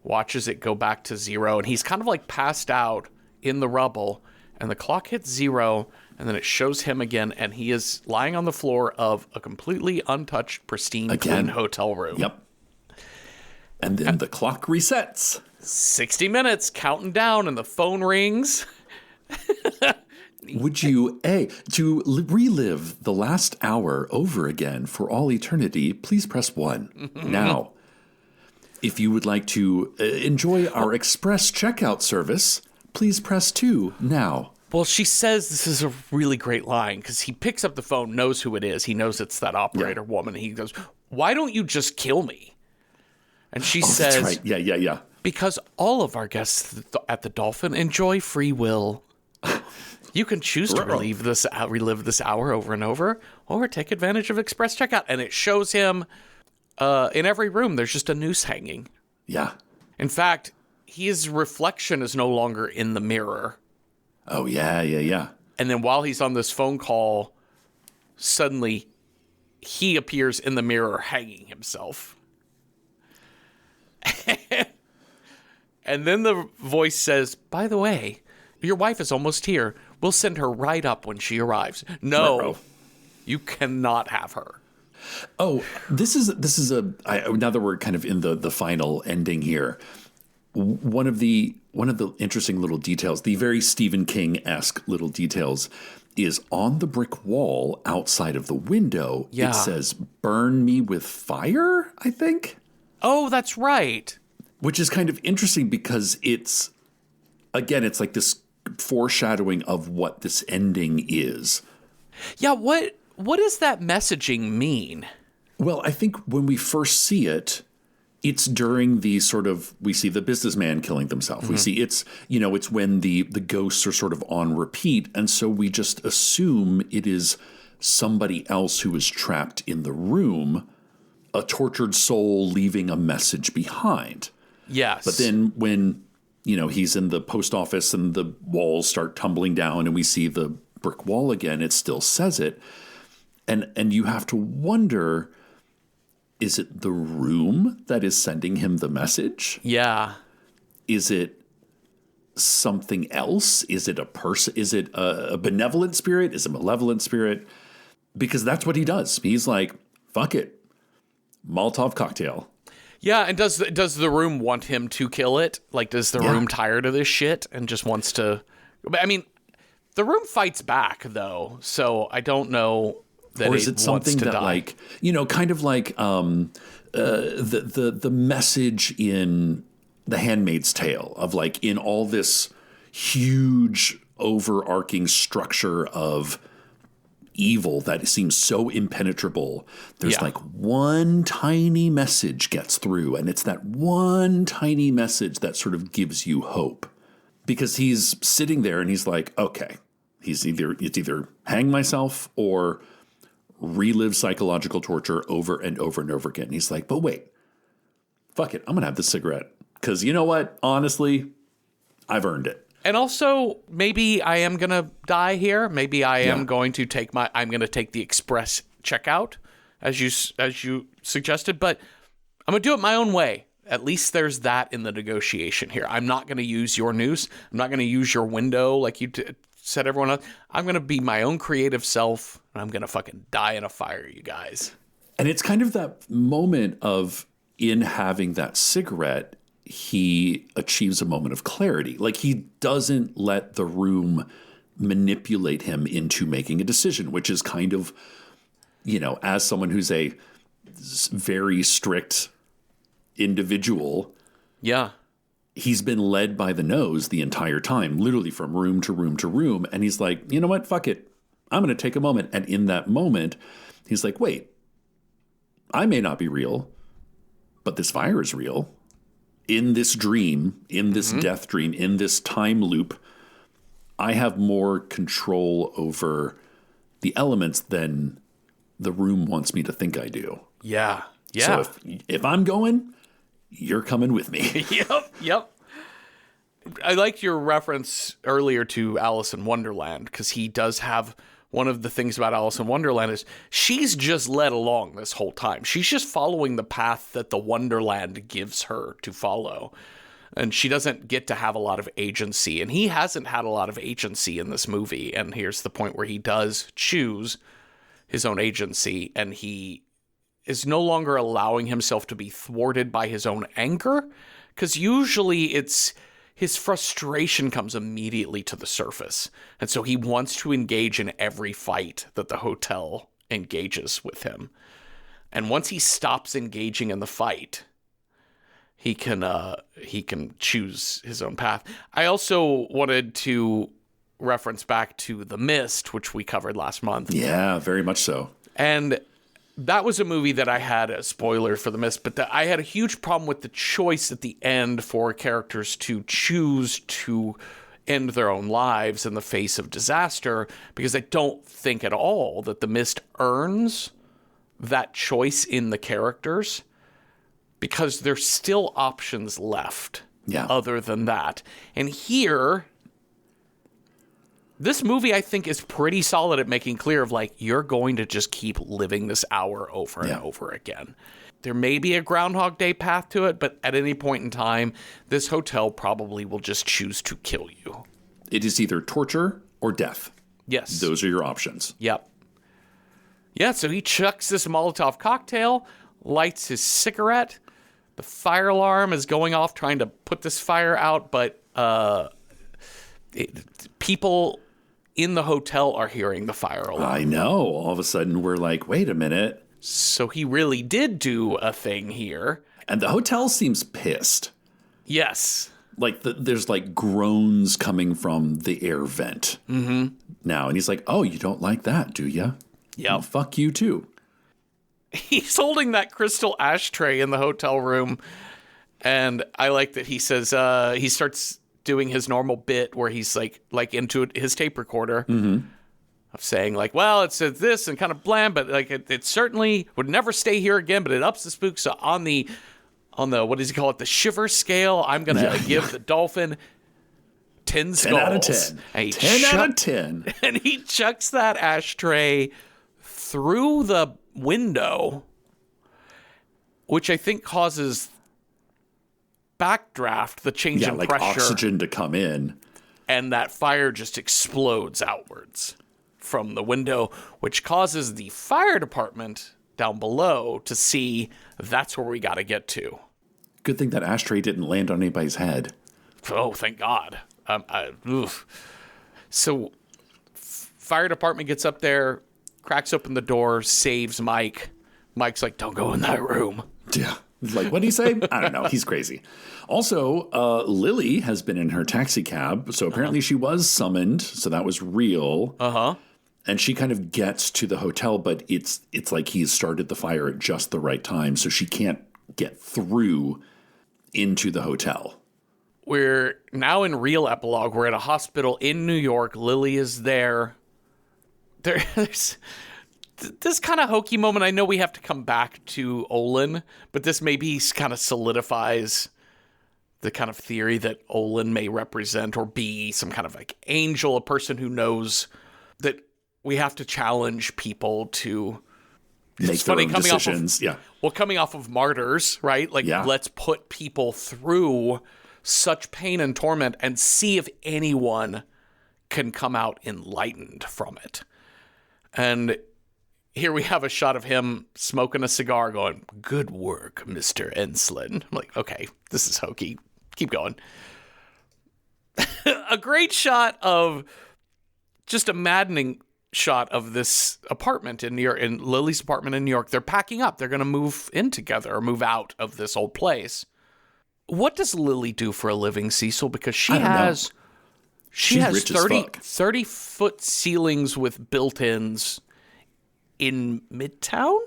watches it go back to zero. And he's kind of like passed out in the rubble. And the clock hits zero. And then it shows him again. And he is lying on the floor of a completely untouched, pristine, clean hotel room. Yep. And then the clock resets. 60 minutes, counting down, and the phone rings. Would you, to relive the last hour over again for all eternity, please press 1. Now, if you would like to enjoy our express checkout service, please press 2 now. Well, she says this is a really great line because he picks up the phone, knows who it is. He knows it's that operator woman. He goes, "Why don't you just kill me?" And she says, That's right. Yeah. "Because all of our guests at the Dolphin enjoy free will. You can choose to relive this hour over and over, or take advantage of express checkout." And it shows him in every room, there's just a noose hanging. Yeah. In fact, his reflection is no longer in the mirror. Oh, yeah. And then while he's on this phone call, suddenly he appears in the mirror hanging himself. And then the voice says, "By the way, your wife is almost here. We'll send her right up when she arrives." No, you cannot have her. Oh, this is now that we're kind of in the final ending here. One of the interesting little details, the very Stephen King-esque little details, is on the brick wall outside of the window. Yeah. It says, "Burn me with fire," I think. Oh, that's right. Which is kind of interesting because it's like this foreshadowing of what this ending is. Yeah, what does that messaging mean? Well, I think when we first see it, it's during the we see the businessman killing themselves. Mm-hmm. We see it's when the ghosts are sort of on repeat. And so we just assume it is somebody else who is trapped in the room, a tortured soul leaving a message behind. Yes. But then when, he's in the post office and the walls start tumbling down and we see the brick wall again, it still says it. And you have to wonder, is it the room that is sending him the message? Yeah. Is it something else? Is it a person? Is it a benevolent spirit? Is it a malevolent spirit? Because that's what he does. He's like, fuck it. Molotov cocktail. Yeah, and does the room want him to kill it? Like, does the room tired of this shit and just wants to... I mean, the room fights back, though, so I don't know that or is it something that, like, kind of like the message in The Handmaid's Tale of, like, in all this huge overarching structure of evil that seems so impenetrable, there's like one tiny message gets through, and it's that one tiny message that sort of gives you hope. Because he's sitting there and he's like, okay, it's either hang myself or relive psychological torture over and over and over again. And he's like, but wait, fuck it, I'm gonna have this cigarette. Because you know what? Honestly, I've earned it. And also, maybe I am going to die here. Maybe I am going to I'm going to take the express checkout, as you suggested, but I'm going to do it my own way. At least there's that in the negotiation here. I'm not going to use your noose. I'm not going to use your window like you said everyone else. I'm going to be my own creative self, and I'm going to fucking die in a fire, you guys. And it's kind of that moment of, in having that cigarette, he achieves a moment of clarity. Like, he doesn't let the room manipulate him into making a decision, which is kind of, as someone who's a very strict individual. Yeah. He's been led by the nose the entire time, literally from room to room to room. And he's like, you know what? Fuck it. I'm going to take a moment. And in that moment, he's like, wait, I may not be real, but this fire is real. In this dream, in this death dream, in this time loop, I have more control over the elements than the room wants me to think I do. Yeah. Yeah. So if I'm going, you're coming with me. Yep. I liked your reference earlier to Alice in Wonderland, because he does have one of the things about Alice in Wonderland is she's just led along this whole time. She's just following the path that the Wonderland gives her to follow. And she doesn't get to have a lot of agency. And he hasn't had a lot of agency in this movie. And here's the point where he does choose his own agency. And he is no longer allowing himself to be thwarted by his own anger, because usually it's his frustration comes immediately to the surface. And so he wants to engage in every fight that the hotel engages with him. And once he stops engaging in the fight, he can choose his own path. I also wanted to reference back to The Mist, which we covered last month. Yeah, very much so. And that was a movie that I had a spoiler for The Mist, but I had a huge problem with the choice at the end for characters to choose to end their own lives in the face of disaster, because I don't think at all that The Mist earns that choice in the characters, because there's still options left other than that. And here, this movie, I think, is pretty solid at making clear of, like, you're going to just keep living this hour over and over again. There may be a Groundhog Day path to it, but at any point in time, this hotel probably will just choose to kill you. It is either torture or death. Yes. Those are your options. Yep. Yeah, so he chucks this Molotov cocktail, lights his cigarette. The fire alarm is going off trying to put this fire out, but people in the hotel are hearing the fire alarm. I know. All of a sudden, we're like, wait a minute. So he really did do a thing here. And the hotel seems pissed. Yes. Like, there's, like, groans coming from the air vent now. And he's like, oh, you don't like that, do you? Yeah. Well, fuck you, too. He's holding that crystal ashtray in the hotel room. And I like that he says, he starts doing his normal bit where he's like into his tape recorder of saying, like, well, it says this and kind of bland, but like it certainly would never stay here again, but it ups the spook. So on the what does he call it? The shiver scale, I'm going to give the dolphin 10 skulls. 10 out of 10. And 10 out of 10. And he chucks that ashtray through the window, which I think causes backdraft, the change in like pressure, oxygen to come in, and that fire just explodes outwards from the window, which causes the fire department down below to see that's where we got to get to. Good thing that ashtray didn't land on anybody's head. Oh, thank God. So fire department gets up there, cracks open the door, saves Mike. Mike's like, don't go in that room. Yeah. Like, what did he say? I don't know. He's crazy. Also, Lily has been in her taxi cab. So apparently she was summoned. So that was real. And she kind of gets to the hotel, but it's like he's started the fire at just the right time. So she can't get through into the hotel. We're now in real epilogue. We're at a hospital in New York. Lily is there. There's this kind of hokey moment. I know we have to come back to Olin, but this maybe kind of solidifies the kind of theory that Olin may represent or be some kind of like angel, a person who knows that we have to challenge people to make their own decisions. Coming off of Martyrs, right? Like, let's put people through such pain and torment and see if anyone can come out enlightened from it. And here we have a shot of him smoking a cigar going, good work, Mr. Enslin. I'm like, okay, this is hokey. Keep going. A great shot of just a maddening shot of this apartment in New York, in Lily's apartment in New York. They're packing up. They're going to move in together or move out of this old place. What does Lily do for a living, Cecil? Because she has 30-foot ceilings with built-ins in Midtown?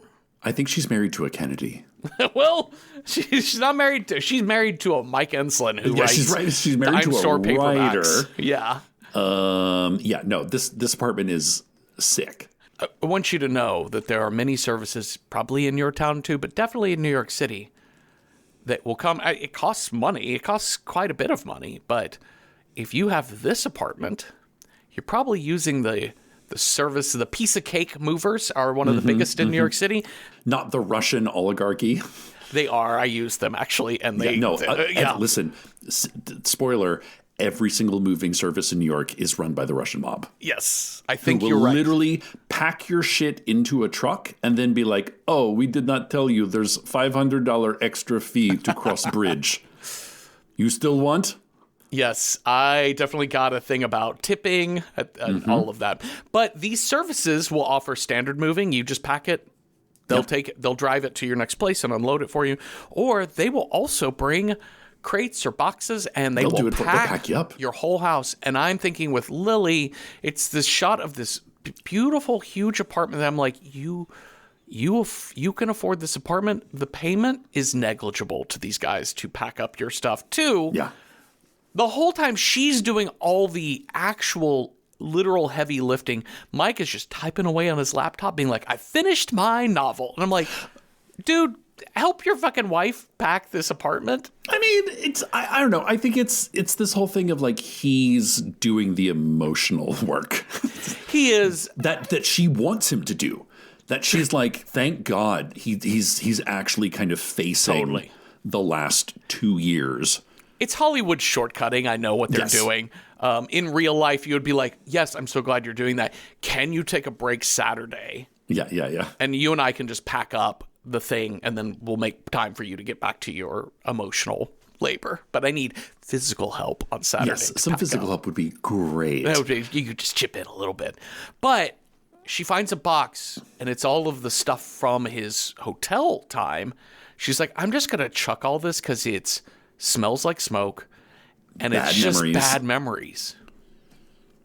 I think she's married to a Kennedy. Well, she's not married to. She's married to a Mike Enslin who writes. She's right. She's married to a writer. Yeah. No. This apartment is sick. I want you to know that there are many services, probably in your town too, but definitely in New York City, that will come. It costs money. It costs quite a bit of money. But if you have this apartment, you're probably using the service. The piece of cake movers are one of the biggest in New York City. Not the Russian oligarchy. They are. I use them actually, and they. Listen. Spoiler. every single moving service in New York is run by the Russian mob. Yes, I think who you're will right. literally pack your shit into a truck and then be like, oh, we did not tell you there's $500 extra fee to cross bridge. You still want? Yes, I definitely got a thing about tipping and all of that. But these services will offer standard moving. You just pack it. They'll take it. They'll drive it to your next place and unload it for you. Or they will also bring crates or boxes and they will pack you up. your whole house. And I'm thinking with Lily, it's this shot of this beautiful, huge apartment that I'm like, you can afford this apartment. The payment is negligible to these guys to pack up your stuff too. Yeah. The whole time she's doing all the actual literal heavy lifting, Mike is just typing away on his laptop being like, I finished my novel. And I'm like, dude, help your fucking wife pack this apartment. I mean, I don't know. I think it's this whole thing of like he's doing the emotional work. He is. That she wants him to do. That she's like, thank God he's actually kind of facing the last 2 years. It's Hollywood shortcutting. I know what they're doing. In real life, you would be like, yes, I'm so glad you're doing that. Can you take a break Saturday? Yeah. And you and I can just pack up the thing, and then we'll make time for you to get back to your emotional labor. But I need physical help on Saturday. Yes, some physical help would be great. You could just chip in a little bit. But she finds a box, and it's all of the stuff from his hotel time. She's like, I'm just going to chuck all this because it's smells like smoke, and it's just bad memories.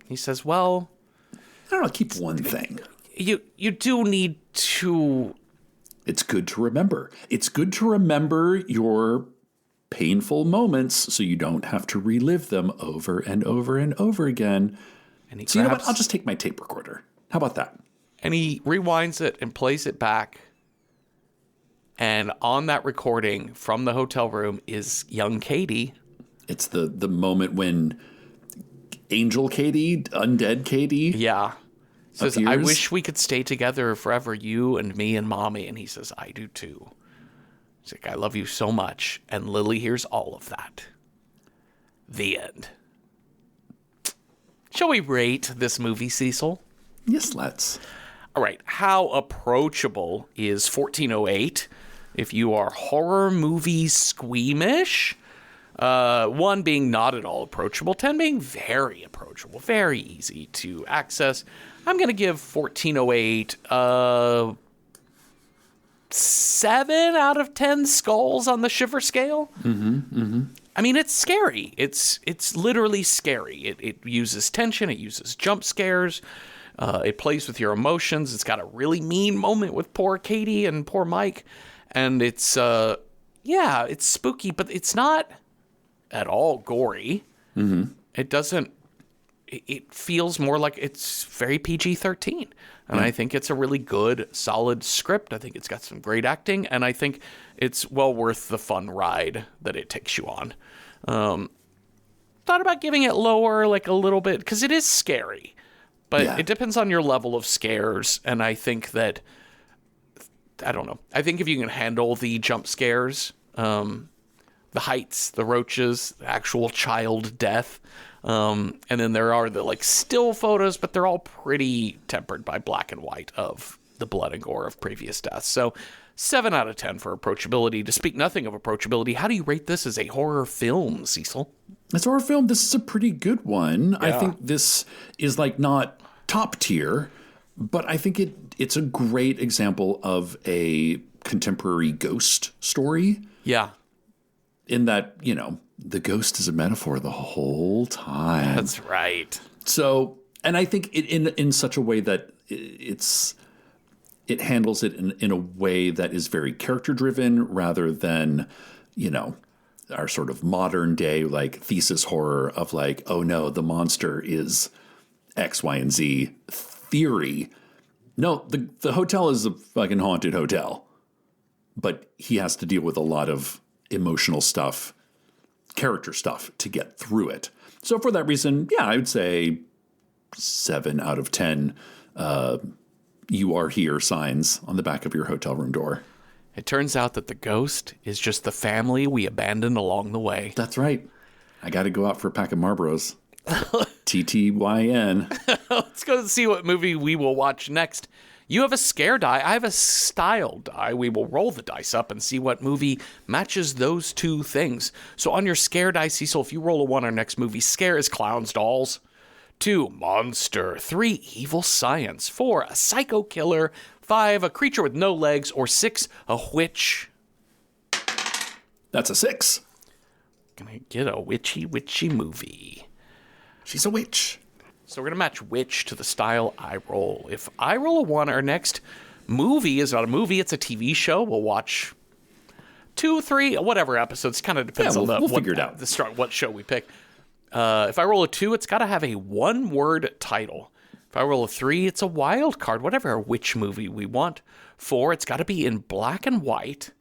He says, well, I don't know, keep one thing. You do need to... It's good to remember. It's good to remember your painful moments so you don't have to relive them over and over and over again. And so you know what? I'll just take my tape recorder. How about that? And he rewinds it and plays it back. And on that recording from the hotel room is young Katie. It's the moment when Angel Katie, undead Katie, says, appears. I wish we could stay together forever, you and me and mommy. And he says, I do too. He's like, I love you so much. And Lily hears all of that. The end. Shall we rate this movie, Cecil? Yes, let's. All right. How approachable is 1408? If you are horror movie squeamish, 1 being not at all approachable, 10 being very approachable, very easy to access, I'm going to give 1408 7 out of 10 skulls on the shiver scale. I mean, it's scary. It's literally scary. It uses tension. It uses jump scares. It plays with your emotions. It's got a really mean moment with poor Katie and poor Mike. And it's, it's spooky, but it's not at all gory. It doesn't, it feels more like it's very PG-13. And I think it's a really good, solid script. I think it's got some great acting. And I think it's well worth the fun ride that it takes you on. Thought about giving it lower, like a little bit, because it is scary. But it depends on your level of scares. And I think that, I don't know. I think if you can handle the jump scares, the heights, the roaches, the actual child death, and then there are the like still photos, but they're all pretty tempered by black and white of the blood and gore of previous deaths. So 7 out of 10 for approachability. To speak nothing of approachability, how do you rate this as a horror film, Cecil? As a horror film, this is a pretty good one. I think this is like not top tier, but I think it's a great example of a contemporary ghost story. Yeah. In that, the ghost is a metaphor the whole time. That's right. So, and I think it in such a way that it handles it in a way that is very character driven rather than, our sort of modern day like thesis horror of like, oh no, the monster is X, Y, and Z theory. No, the hotel is a fucking haunted hotel, but he has to deal with a lot of emotional stuff, character stuff to get through it. So for that reason, I would say 7 out of 10 you are here signs on the back of your hotel room door. It turns out that the ghost is just the family we abandoned along the way. That's right. I got to go out for a pack of Marlboros. TTYN. Let's go see what movie we will watch next. You have a scare die. I have a style die. We will roll the dice up and see what movie matches those two things. So on your scare die, Cecil, if you roll a 1, our next movie, scare is Clowns, Dolls. 2, monster. 3, evil science. 4, a psycho killer. 5, a creature with no legs. Or 6, a witch. That's a 6. Gonna get a witchy movie. She's a witch. So we're going to match witch to the style I roll. If I roll a 1, our next movie is not a movie, it's a TV show. We'll watch 2, 3, whatever episodes. Kind of depends on we'll figure it out. What show we pick. If I roll a 2, it's got to have a 1-word title. If I roll a 3, it's a wild card, whatever which movie we want. 4, it's got to be in black and white.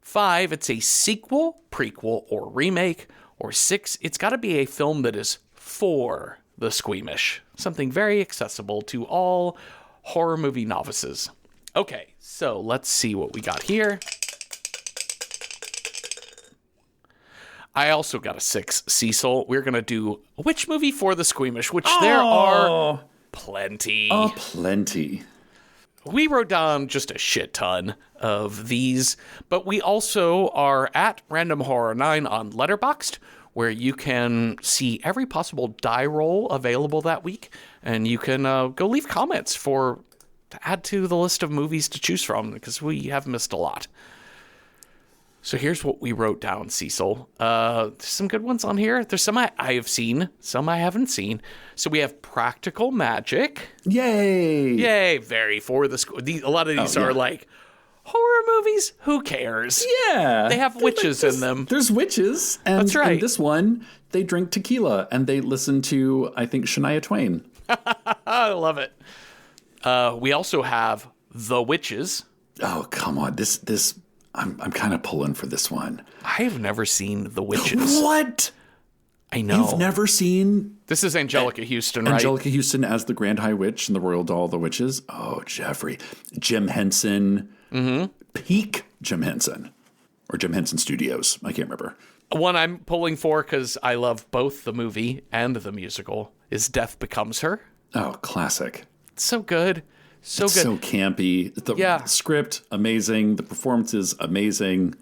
5, it's a sequel, prequel, or remake. Or 6, it's got to be a film that is for the squeamish. Something very accessible to all horror movie novices. Okay, so let's see what we got here. I also got a 6, Cecil. We're going to do which movie for the squeamish, which there are plenty. Plenty. We wrote down just a shit ton of these, but we also are at Random Horror 9 on Letterboxd, where you can see every possible die roll available that week, and you can go leave comments to add to the list of movies to choose from, because we have missed a lot. So here's what we wrote down, Cecil. There's some good ones on here. There's some I have seen, some I haven't seen. So we have Practical Magic. Yay! Very for the school. A lot of these are like horror movies. Who cares? Yeah. They have witches in them. There's witches. And that's right. In this one, they drink tequila and they listen to, I think, Shania Twain. I love it. We also have The Witches. Oh, come on. I'm kind of pulling for this one. I've never seen The Witches. What? I know. You've never seen... This is Angelica Houston, right? Angelica Houston as the Grand High Witch in the Royal Doll of the Witches. Oh, Jeffrey. Jim Henson. Mm-hmm. Peak Jim Henson. Or Jim Henson Studios. I can't remember. One I'm pulling for, because I love both the movie and the musical, is Death Becomes Her. Oh, classic. It's so good. So it's good. So campy. The script, amazing. The performances, amazing.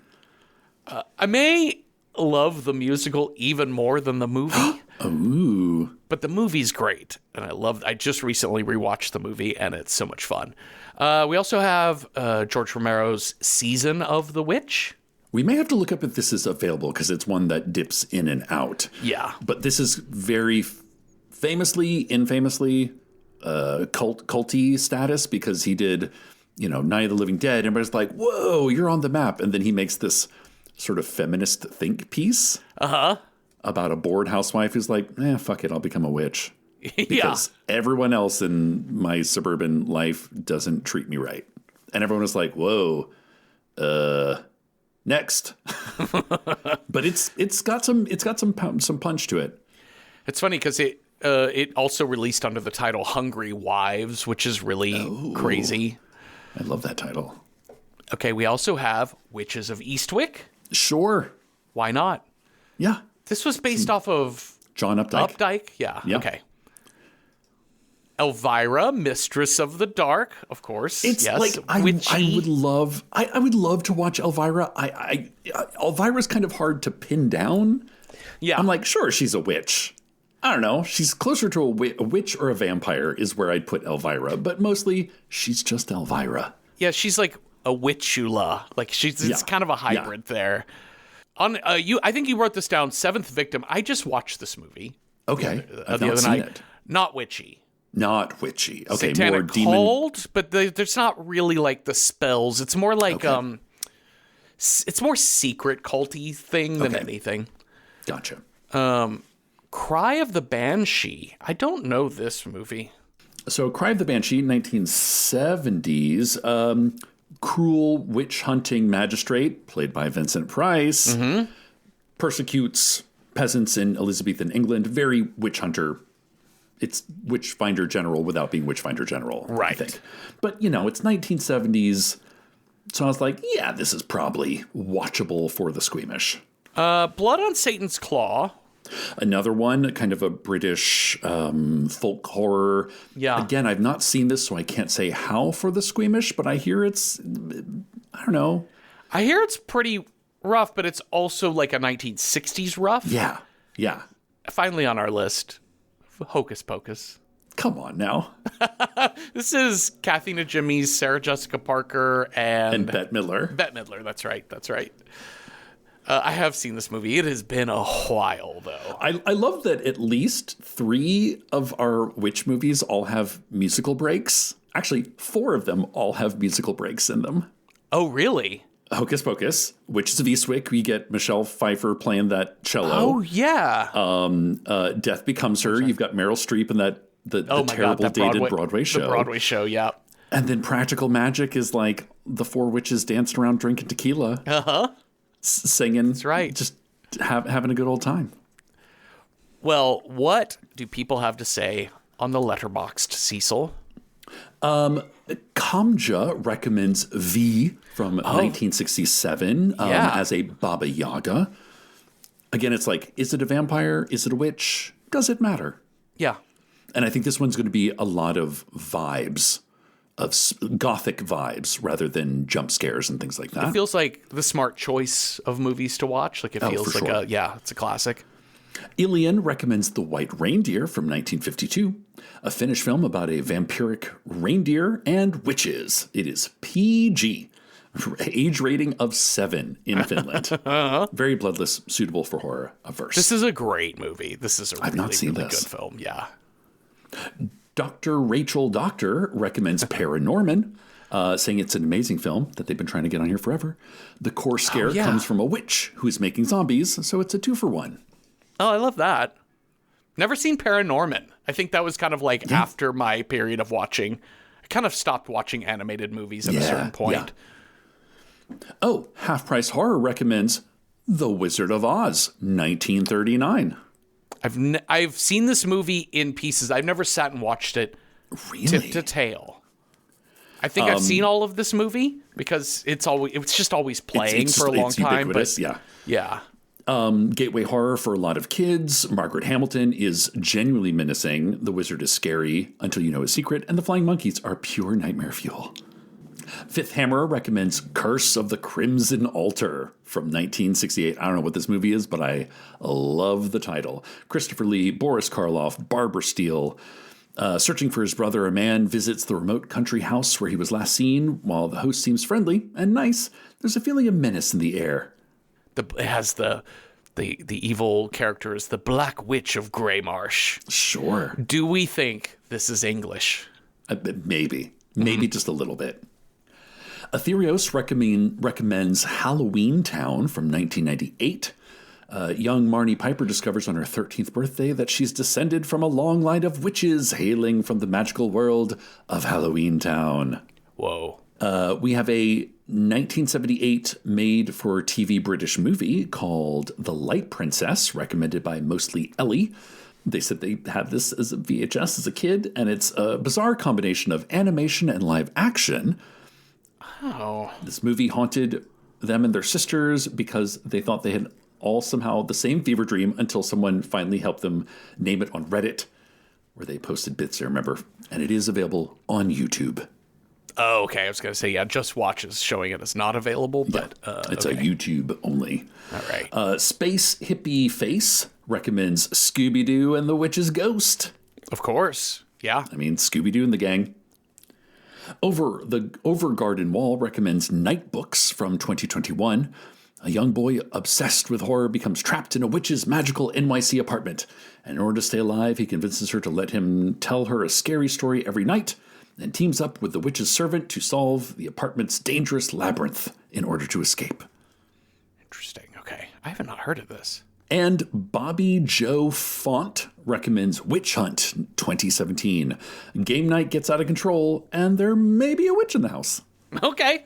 I may love the musical even more than the movie. Ooh. But the movie's great. And I just recently rewatched the movie, and it's so much fun. We also have George Romero's Season of the Witch. We may have to look up if this is available, because it's one that dips in and out. Yeah. But this is very infamously culty status, because he did, Night of the Living Dead. Everybody's like, whoa, you're on the map. And then he makes this sort of feminist think piece about a bored housewife who's like, fuck it, I'll become a witch. Because everyone else in my suburban life doesn't treat me right. And everyone was like, whoa, next. But it's got some punch to it. It's funny because it also released under the title Hungry Wives, which is really crazy. I love that title. Okay, we also have Witches of Eastwick. Sure. Why not? Yeah. This was based off of John Updike. Updike? Yeah. Okay. Elvira, Mistress of the Dark, of course. It's yes. like I would love to watch Elvira. Elvira's kind of hard to pin down. Yeah. I'm like, sure, she's a witch. I don't know. She's closer to a witch or a vampire is where I'd put Elvira, but mostly she's just Elvira. Yeah, she's like a witchula. Like it's kind of a hybrid there. On I think you wrote this down. Seventh Victim. I just watched this movie. Okay, the other night. Not witchy. Not witchy. Okay, Satanic more demon. Cold, but there's not really like the spells. It's more like it's more secret culty thing than anything. Gotcha. Cry of the Banshee. I don't know this movie. So Cry of the Banshee, 1970s. Cruel witch hunting magistrate, played by Vincent Price, persecutes peasants in Elizabethan England. Very witch hunter. It's Witchfinder General without being Witchfinder General, right? I think. But, it's 1970s. So I was like, yeah, this is probably watchable for the squeamish. Blood on Satan's Claw. Another one, kind of a British folk horror. Yeah. Again, I've not seen this, so I can't say how for the squeamish, but I hear it's, I don't know. I hear it's pretty rough, but it's also like a 1960s rough. Yeah. Yeah. Finally on our list, Hocus Pocus. Come on now. This is Kathy Najimy's Sarah Jessica Parker and Bette Midler. Bette Midler, that's right. I have seen this movie. It has been a while, though. I love that at least 3 of our witch movies all have musical breaks. Actually, 4 of them all have musical breaks in them. Oh, really? Hocus Pocus, Witches of Eastwick, we get Michelle Pfeiffer playing that cello. Oh, yeah. Death Becomes Her, you've got Meryl Streep in that the terrible dated Broadway show. The Broadway show, yeah. And then Practical Magic is like the 4 witches dancing around drinking tequila. Uh-huh. Singing. That's right. Just having a good old time. Well, what do people have to say on the Letterboxd, Cecil? Kamja recommends V from 1967 as a Baba Yaga. Again, it's like, is it a vampire? Is it a witch? Does it matter? Yeah. And I think this one's going to be a lot of vibes, of gothic vibes, rather than jump scares and things like that. It feels like the smart choice of movies to watch. Like, it feels like it's a classic. Ilian recommends The White Reindeer from 1952, a Finnish film about a vampiric reindeer and witches. It is PG, age rating of 7 in Finland. Very bloodless, suitable for horror averse. This is a great movie. This is a I've not seen really this. good film. Yeah. Dr. Rachel Doctor recommends Paranorman, saying it's an amazing film that they've been trying to get on here forever. The core scare comes from a witch who is making zombies, so it's a 2-for-1. Oh, I love that. Never seen Paranorman. I think that was kind of like after my period of watching. I kind of stopped watching animated movies at a certain point. Yeah. Oh, Half Price Horror recommends The Wizard of Oz, 1939. I've seen this movie in pieces. I've never sat and watched it tip to tail. I think I've seen all of this movie because it's just always playing for a long time. Ubiquitous, but yeah. Gateway horror for a lot of kids. Margaret Hamilton is genuinely menacing. The wizard is scary until you know his secret, and the flying monkeys are pure nightmare fuel. Fifth Hammer recommends Curse of the Crimson Altar from 1968. I don't know what this movie is, but I love the title. Christopher Lee, Boris Karloff, Barbara Steele. Searching for his brother, a man visits the remote country house where he was last seen. While the host seems friendly and nice, there's a feeling of menace in the air. It has the evil character is the Black Witch of Greymarsh. Sure. Do we think this is English? Maybe just a little bit. Aetherios recommends Halloween Town from 1998. Young Marnie Piper discovers on her 13th birthday that she's descended from a long line of witches hailing from the magical world of Halloween Town. Whoa. We have a 1978 made-for-TV British movie called The Light Princess, recommended by Mostly Ellie. They said they had this as a VHS as a kid, and it's a bizarre combination of animation and live action. Oh. This movie haunted them and their sisters because they thought they had all somehow the same fever dream until someone finally helped them name it on Reddit, where they posted bits, I remember. And it is available on YouTube. Oh, okay. I was going to say, Just Watch is showing it as not available, but it's a YouTube only. All right. Space Hippie Face recommends Scooby-Doo and the Witch's Ghost. Of course. Yeah. I mean, Scooby-Doo and the gang. Over Garden Wall recommends Night Books from 2021. A young boy obsessed with horror becomes trapped in a witch's magical NYC apartment. And in order to stay alive, he convinces her to let him tell her a scary story every night, and teams up with the witch's servant to solve the apartment's dangerous labyrinth in order to escape. Interesting. Okay. I have not heard of this. And Bobby Joe Font recommends Witch Hunt 2017. Game night gets out of control, and there may be a witch in the house. Okay.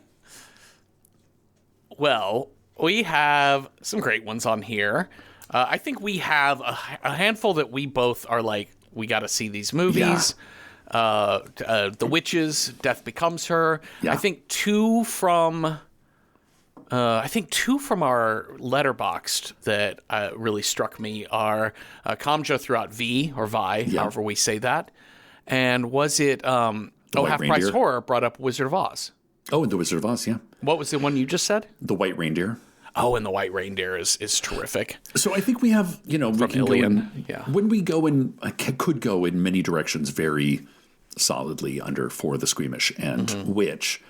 Well, we have some great ones on here. I think we have a handful that we both are like, we got to see these movies. The Witches, Death Becomes Her. Yeah. I think 2 from I think 2 from our Letterboxd that really struck me are Kamja threw out V or Vi, however we say that. And was it Half Price Horror brought up Wizard of Oz? Oh, The Wizard of Oz, yeah. What was the one you just said? The White Reindeer. Oh, and The White Reindeer is terrific. So I think we have, we can Alien, go in, when we go in, could go in many directions very solidly under For the Squeamish and Witch.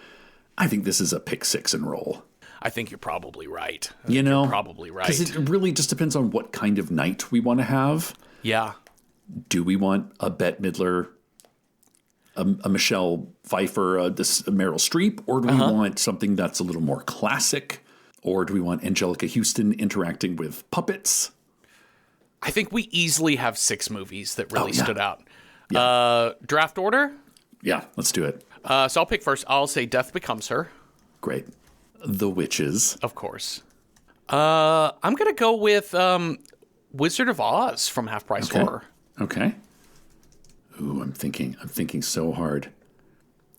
I think this is a pick 6 and roll. I think you're probably right. You're probably right. Because it really just depends on what kind of night we want to have. Yeah. Do we want a Bette Midler, a Michelle Pfeiffer, a Meryl Streep, or do we want something that's a little more classic? Or do we want Angelica Houston interacting with puppets? I think we easily have 6 movies that really stood out. Yeah. Draft order? Yeah, let's do it. So I'll pick first. I'll say Death Becomes Her. Great. The Witches. Of course. I'm going to go with Wizard of Oz from Half Price Horror. Okay. Ooh, I'm thinking so hard.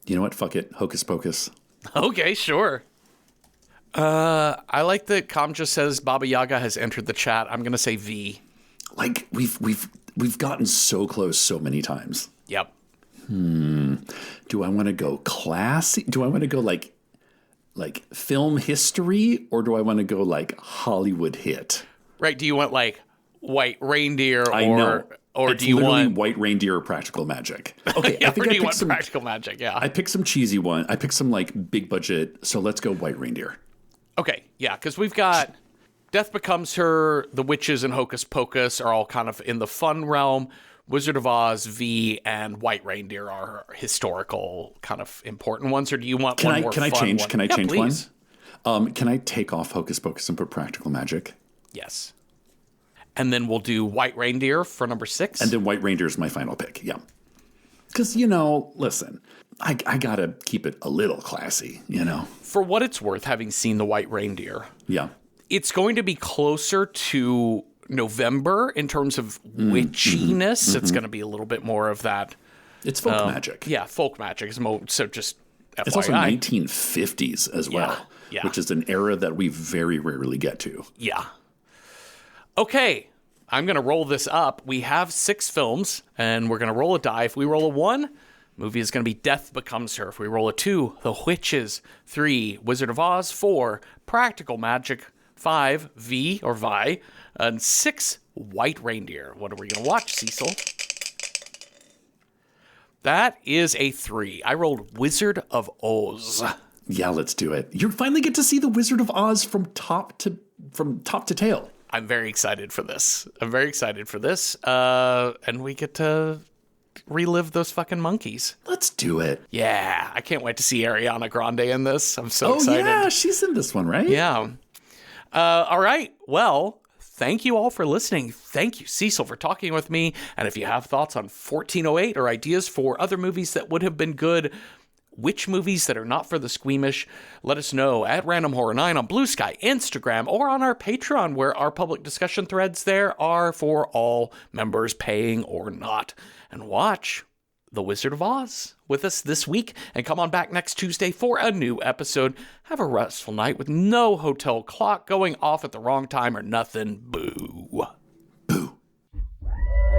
You know what? Fuck it. Hocus Pocus. Okay, sure. I like that Kamja says Baba Yaga has entered the chat. I'm going to say V. Like, we've gotten so close so many times. Yep. Do I want to go classy? Do I want to go like film history, or do I want to go like Hollywood hit? Right. Do you want like White Reindeer or it's do you want White Reindeer or Practical Magic? Okay, yeah, I think or do I you picked want some Practical Magic? Yeah. I picked some cheesy one. I picked some like big budget. So let's go White Reindeer. Okay, yeah, because we've got Death Becomes Her, The Witches, and Hocus Pocus are all kind of in the fun realm. Wizard of Oz, V, and White Reindeer are historical kind of important ones. Or do you want one more fun one? Can I change please. one? Can I take off Hocus Pocus and put Practical Magic? Yes. And then we'll do White Reindeer for number 6. And then White Reindeer is my final pick, yeah. Because, listen, I got to keep it a little classy, For what it's worth, having seen The White Reindeer, yeah, it's going to be closer to November in terms of witchiness. It's going to be a little bit more of that. It's folk magic. Yeah, folk magic. So just FYI. It's also 1950s as well, yeah. Which is an era that we very rarely get to. Yeah. Okay, I'm going to roll this up. We have 6 films, and we're going to roll a die. If we roll a 1, movie is going to be Death Becomes Her. If we roll a 2, The Witches. 3, Wizard of Oz. 4, Practical Magic. 5, V or Vi. And 6, White Reindeer. What are we going to watch, Cecil? That is a 3. I rolled Wizard of Oz. Yeah, let's do it. You finally get to see the Wizard of Oz from top to tail. I'm very excited for this. And we get to relive those fucking monkeys. Let's do it. Yeah, I can't wait to see Ariana Grande in this. I'm so excited. Oh, yeah, she's in this one, right? Yeah. All right. Well, thank you all for listening. Thank you, Cecil, for talking with me. And if you have thoughts on 1408 or ideas for other movies that would have been good, which movies that are not for the squeamish, let us know at Random Horror 9 on Blue Sky, Instagram, or on our Patreon, where our public discussion threads there are for all members, paying or not. And watch The Wizard of Oz with us this week, and come on back next Tuesday for a new episode. Have a restful night with no hotel clock going off at the wrong time or nothing. Boo. Boo.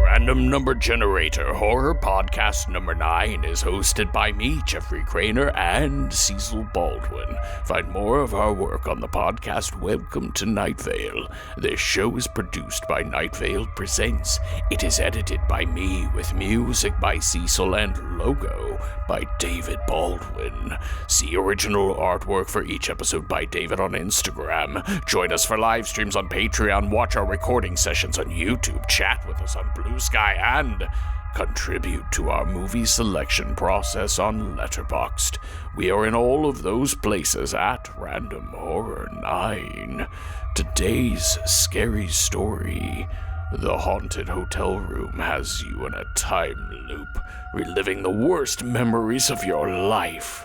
Random Number Generator Horror Podcast number 9 is hosted by me, Jeffrey Craner, and Cecil Baldwin. Find more of our work on the podcast Welcome to Night Vale. This show is produced by Night Vale Presents. It is edited by me with music by Cecil and logo by David Baldwin. See original artwork for each episode by David on Instagram. Join us for live streams on Patreon, watch our recording sessions on YouTube, chat with us on Blue Sky, and contribute to our movie selection process on Letterboxd. We are in all of those places at Random Horror 9. Today's scary story: the haunted hotel room has you in a time loop, reliving the worst memories of your life.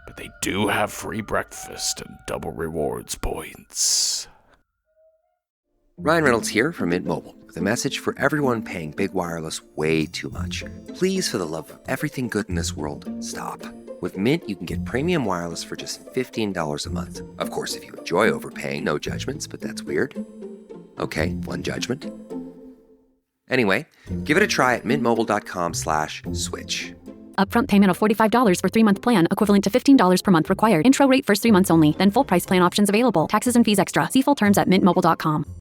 But they do have free breakfast and double rewards points. Ryan Reynolds here from Mint Mobile with a message for everyone paying big wireless way too much. Please, for the love of everything good in this world, stop. With Mint, you can get premium wireless for just $15 a month. Of course, if you enjoy overpaying, no judgments, but that's weird. Okay, one judgment. Anyway, give it a try at mintmobile.com/switch. Upfront payment of $45 for 3-month plan, equivalent to $15 per month required. Intro rate first 3 months only, then full price plan options available. Taxes and fees extra. See full terms at mintmobile.com.